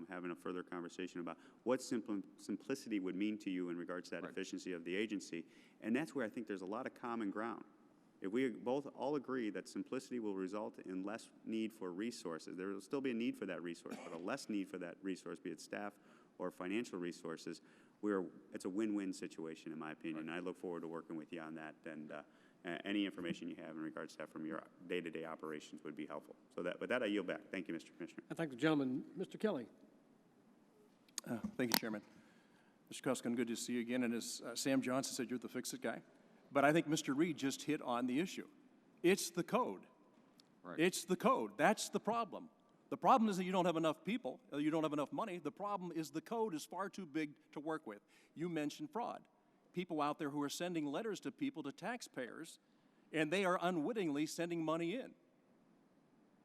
having a further conversation about what simplicity would mean to you in regards to that efficiency of the agency. And that's where I think there's a lot of common ground. If we both all agree that simplicity will result in less need for resources, there will still be a need for that resource, but a less need for that resource, be it staff or financial resources, it's a win-win situation, in my opinion. I look forward to working with you on that, and any information you have in regards to that from your day-to-day operations would be helpful. So with that, I yield back. Thank you, Mr. Commissioner. I thank the gentleman. Mr. Kelly. Thank you, Chairman. Mr. Cuskin, good to see you again. And as Sam Johnson said, you're the fix-it guy. But I think Mr. Reed just hit on the issue. It's the code. Right. It's the code. That's the problem. The problem isn't you don't have enough people, you don't have enough money. The problem is the code is far too big to work with. You mentioned fraud. People out there who are sending letters to people, to taxpayers, and they are unwittingly sending money in.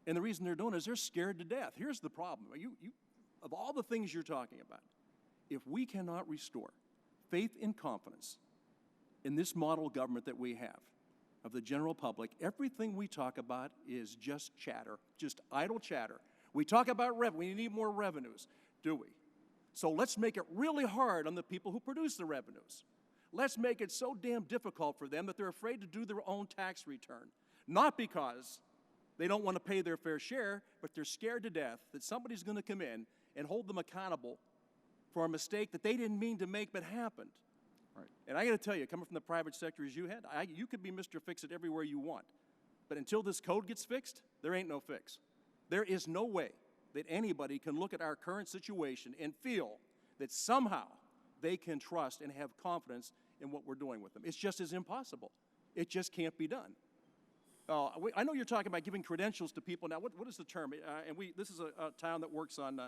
And the reason they're doing it is they're scared to death. Here's the problem. Of all the things you're talking about, if we cannot restore faith and confidence in this model government that we have of the general public, everything we talk about is just chatter, just idle chatter. We talk about revenue. We need more revenues, do we? So let's make it really hard on the people who produce the revenues. Let's make it so damn difficult for them that they're afraid to do their own tax return. Not because they don't want to pay their fair share, but they're scared to death that somebody's going to come in and hold them accountable for a mistake that they didn't mean to make but happened. Right. And I got to tell you, coming from the private sector as you had, you could be Mr. Fix-It everywhere you want. But until this code gets fixed, there ain't no fix. There is no way that anybody can look at our current situation and feel that somehow they can trust and have confidence in what we're doing with them. It's just as impossible. It just can't be done. I know you're talking about giving credentials to people. Now, what is the term? This is a town that works on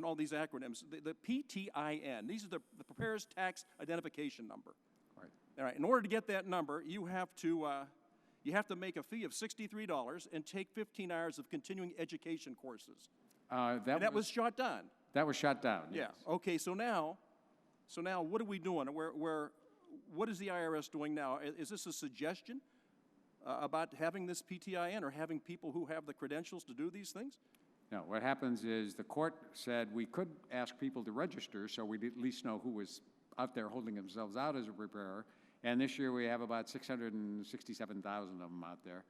all these acronyms. The PTIN, these are the Preparer's Tax Identification Number. Right. All right. In order to get that number, you have to make a fee of $63 and take 15 hours of continuing education courses. That was shot down. That was shot down. Yeah. Yes. Okay. So now, what are we doing? What is the IRS doing now? Is this a suggestion about having this PTIN or having people who have the credentials to do these things? No, what happens is the court said we could ask people to register so we'd at least know who was out there holding themselves out as a preparer. And this year we have about 667,000 of them out there,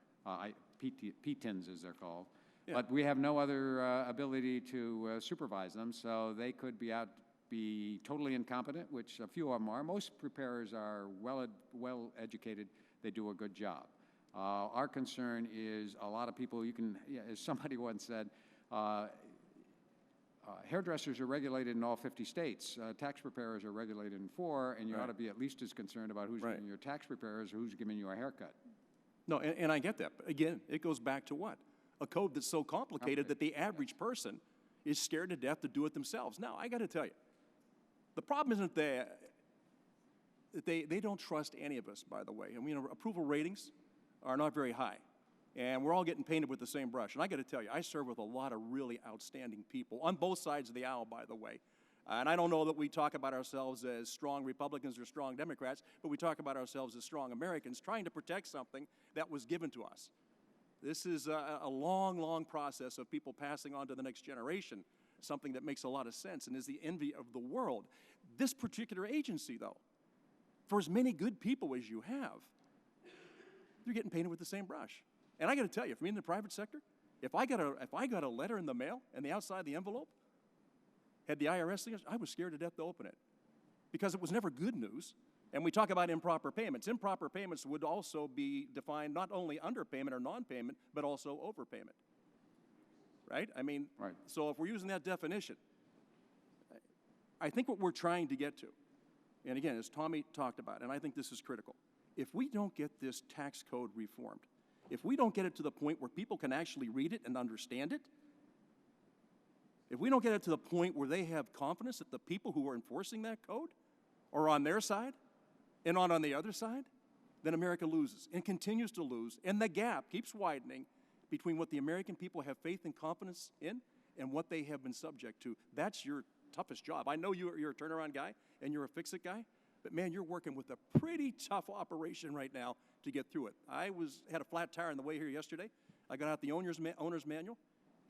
PTINs as they're called. Yeah. But we have no other ability to supervise them, so they could be totally incompetent, which a few of them are. Most preparers are well educated. They do a good job. Our concern is a lot of people, as somebody once said, hairdressers are regulated in all 50 states. Tax preparers are regulated in 4, and you ought to be at least as concerned about who's giving your tax preparers or who's giving you a haircut. No, and I get that. But again, it goes back to what? A code that's so complicated that the average person is scared to death to do it themselves. Now, I got to tell you, the problem isn't that they don't trust any of us, by the way. I mean, approval ratings are not very high. And we're all getting painted with the same brush. And I got to tell you, I serve with a lot of really outstanding people on both sides of the aisle, by the way. And I don't know that we talk about ourselves as strong Republicans or strong Democrats, but we talk about ourselves as strong Americans trying to protect something that was given to us. This is a long, long process of people passing on to the next generation something that makes a lot of sense and is the envy of the world. This particular agency, though, for as many good people as you have, you're getting painted with the same brush. And I got to tell you, for me in the private sector, if I got a letter in the mail and the outside of the envelope had the IRS signature, I was scared to death to open it because it was never good news. And we talk about improper payments. Improper payments would also be defined not only underpayment or non-payment, but also overpayment. Right? I mean, so if we're using that definition, I think what we're trying to get to, and again, as Tommy talked about, and I think this is critical, if we don't get this tax code reformed, if we don't get it to the point where people can actually read it and understand it, if we don't get it to the point where they have confidence that the people who are enforcing that code are on their side and not on the other side, then America loses and continues to lose, and the gap keeps widening between what the American people have faith and confidence in and what they have been subject to. That's your toughest job. I know you're a turnaround guy and you're a fix-it guy, but man, you're working with a pretty tough operation right now to get through it. I had a flat tire on the way here yesterday. I got out the owner's manual.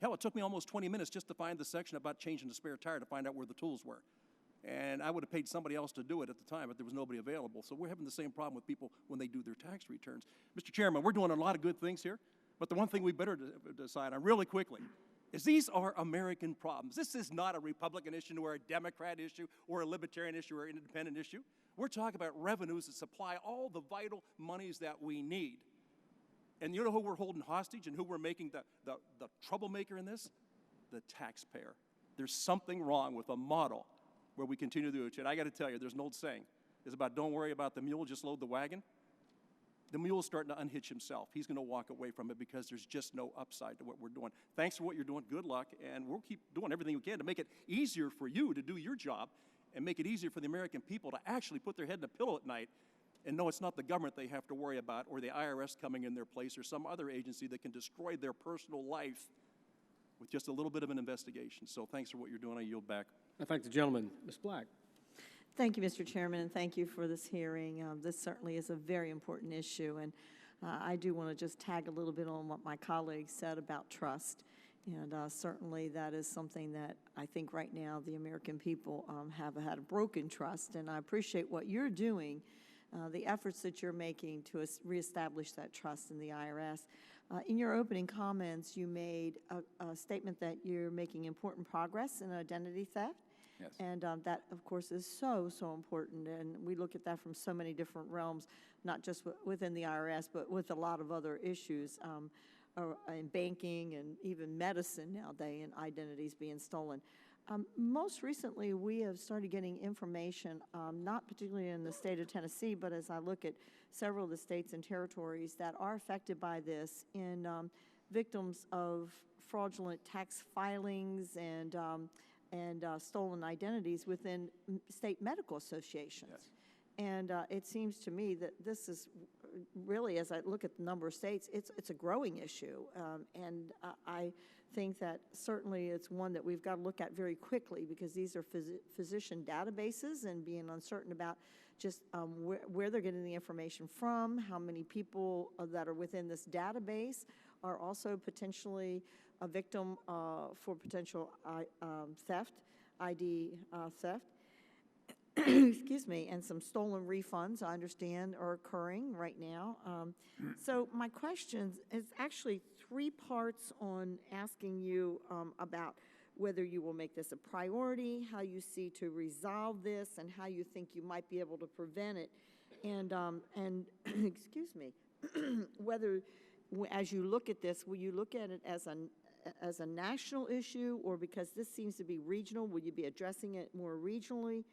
Hell, it took me almost 20 minutes just to find the section about changing the spare tire to find out where the tools were. And I would have paid somebody else to do it at the time, but there was nobody available. So we're having the same problem with people when they do their tax returns. Mr. Chairman, we're doing a lot of good things here, but the one thing we better decide on really quickly is these are American problems. This is not a Republican issue or a Democrat issue or a Libertarian issue or an independent issue. We're talking about revenues that supply all the vital monies that we need. And you know who we're holding hostage and who we're making the troublemaker in this? The taxpayer. There's something wrong with a model where we continue to do it. And I got to tell you, there's an old saying. It's about don't worry about the mule, just load the wagon. The mule's starting to unhitch himself. He's going to walk away from it because there's just no upside to what we're doing. Thanks for what you're doing. Good luck. And we'll keep doing everything we can to make it easier for you to do your job and make it easier for the American people to actually put their head in a pillow at night and know it's not the government they have to worry about or the IRS coming in their place or some other agency that can destroy their personal life with just a little bit of an investigation. So thanks for what you're doing. I yield back. I thank the gentleman. Ms. Black. Thank you, Mr. Chairman, and thank you for this hearing. This certainly is a very important issue, and I do want to just tag a little bit on what my colleague said about trust. And certainly that is something that I think right now the American people have had a broken trust, and I appreciate what you're doing, the efforts that you're making to reestablish that trust in the IRS. In your opening comments, you made a statement that you're making important progress in identity theft. Yes. And that, of course, is so, so important. And we look at that from so many different realms, not just within the IRS, but with a lot of other issues in banking and even medicine nowadays, and identities being stolen. Most recently, we have started getting information, not particularly in the state of Tennessee, but as I look at several of the states and territories that are affected by this in victims of fraudulent tax filings and stolen identities within state medical associations. Yes. And it seems to me that this is really, as I look at the number of states, it's a growing issue. And I think that certainly it's one that we've got to look at very quickly because these are physician databases and being uncertain about just where they're getting the information from, how many people that are within this database are also potentially a victim for potential theft, ID theft. Excuse me, and some stolen refunds, I understand, are occurring right now. So my question is actually three parts on asking you about whether you will make this a priority, how you see to resolve this, and how you think you might be able to prevent it. And excuse me, whether as you look at this, will you look at it as a national issue, or because this seems to be regional, will you be addressing it more regionally?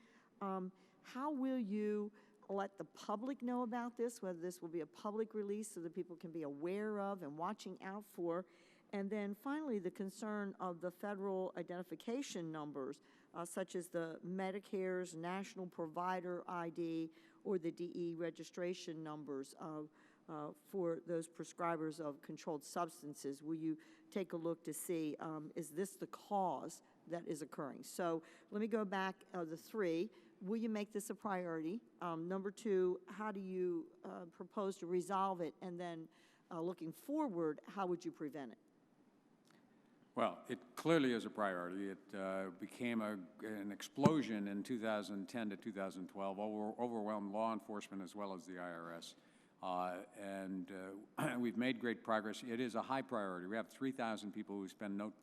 How will you let the public know about this, whether this will be a public release so that people can be aware of and watching out for? And then finally, the concern of the federal identification numbers, such as the Medicare's National Provider ID or the DE registration numbers for those prescribers of controlled substances. Will you take a look to see, is this the cause that is occurring? So let me go back, the three. Will you make this a priority? Number two, how do you propose to resolve it? And then looking forward, how would you prevent it? Well, it clearly is a priority. It became an explosion in 2010 to 2012, overwhelmed law enforcement as well as the IRS. We've made great progress. It is a high priority. We have 3,000 people who spend no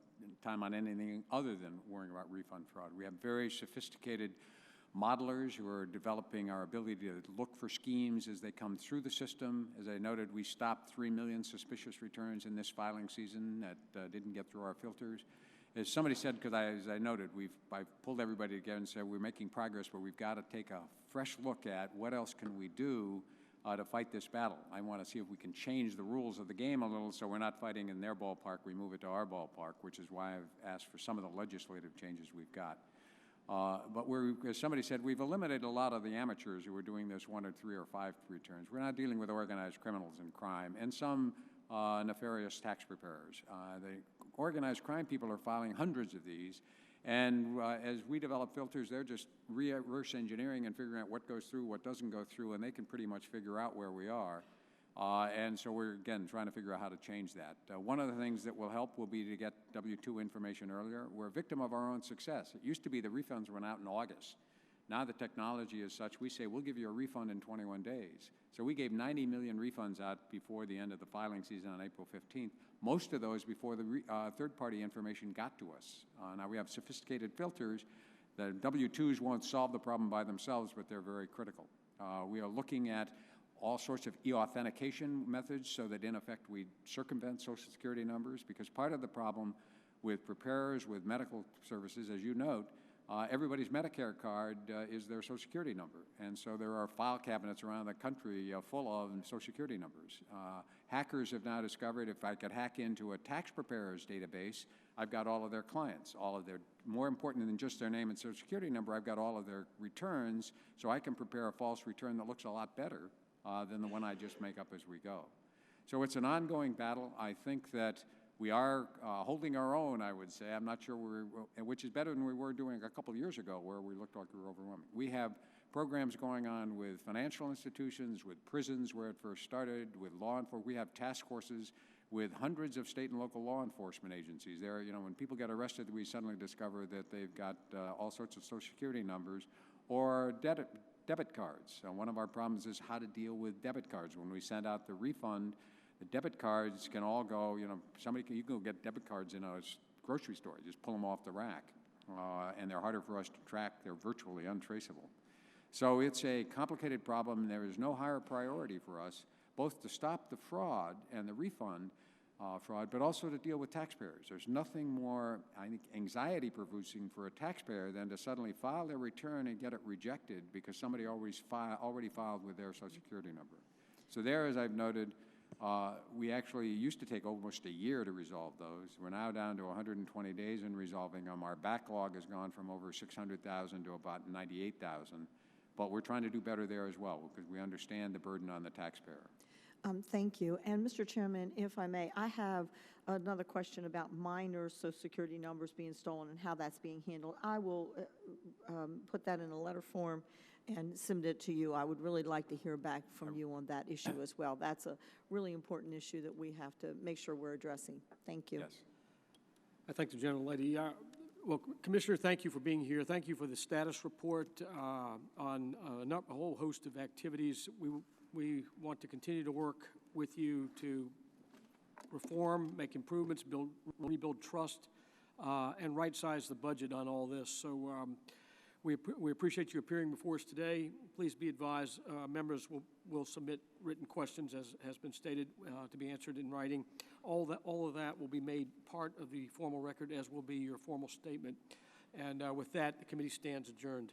time on anything other than worrying about refund fraud. We have very sophisticated modelers who are developing our ability to look for schemes as they come through the system. As I noted, we stopped 3 million suspicious returns in this filing season that didn't get through our filters. As somebody said, because as I noted, I've pulled everybody together and said we're making progress, but we've got to take a fresh look at what else can we do to fight this battle. I want to see if we can change the rules of the game a little so we're not fighting in their ballpark, we move it to our ballpark, which is why I've asked for some of the legislative changes we've got. But as somebody said, we've eliminated a lot of the amateurs who were doing this 1 or 3 or 5 returns. We're not dealing with organized criminals and crime and some nefarious tax preparers. The organized crime people are filing hundreds of these. And as we develop filters, they're just reverse engineering and figuring out what goes through, what doesn't go through, and they can pretty much figure out where we are. And so we're, again, trying to figure out how to change that. One of the things that will help will be to get W-2 information earlier. We're a victim of our own success. It used to be the refunds went out in August. Now the technology is such, we say, we'll give you a refund in 21 days. So we gave 90 million refunds out before the end of the filing season on April 15th, most of those before the third-party information got to us. Now we have sophisticated filters. The W-2s won't solve the problem by themselves, but they're very critical. We are looking at all sorts of e-authentication methods so that, in effect, we circumvent Social Security numbers, because part of the problem with preparers, with medical services, as you note, everybody's Medicare card is their Social Security number. And so there are file cabinets around the country full of Social Security numbers. Hackers have now discovered if I could hack into a tax preparer's database, I've got all of their clients, all of their, more important than just their name and Social Security number, I've got all of their returns, so I can prepare a false return that looks a lot better than the one I just make up as we go. So it's an ongoing battle. I think that we are holding our own, I would say. I'm not sure which is better than we were doing a couple of years ago, where we looked like we were overwhelming. We have programs going on with financial institutions, with prisons where it first started, with law enforcement. We have task forces with hundreds of state and local law enforcement agencies. There, you know, when people get arrested, we suddenly discover that they've got all sorts of Social Security numbers or debit cards. One of our problems is how to deal with debit cards. When we send out the refund, the debit cards can all go, you know, you can go get debit cards in a grocery store, just pull them off the rack. And they're harder for us to track. They're virtually untraceable. So it's a complicated problem. There is no higher priority for us, both to stop the fraud and the refund fraud, but also to deal with taxpayers. There's nothing more, I think, anxiety-producing for a taxpayer than to suddenly file their return and get it rejected because somebody already filed with their Social Security number. So there, as I've noted, we actually used to take almost a year to resolve those. We're now down to 120 days in resolving them. Our backlog has gone from over 600,000 to about 98,000. But we're trying to do better there as well because we understand the burden on the taxpayer. Thank you. And Mr. Chairman, if I may, I have another question about minor Social Security numbers being stolen and how that's being handled. I will put that in a letter form and send it to you. I would really like to hear back from you on that issue as well. That's a really important issue that we have to make sure we're addressing. Thank you. Yes. I thank the gentlelady. Well, Commissioner, thank you for being here. Thank you for the status report on a whole host of activities. We want to continue to work with you to reform, make improvements, rebuild trust, and right-size the budget on all this. So we appreciate you appearing before us today. Please be advised, members will submit written questions, as has been stated, to be answered in writing. All of that will be made part of the formal record, as will be your formal statement. And with that, the committee stands adjourned.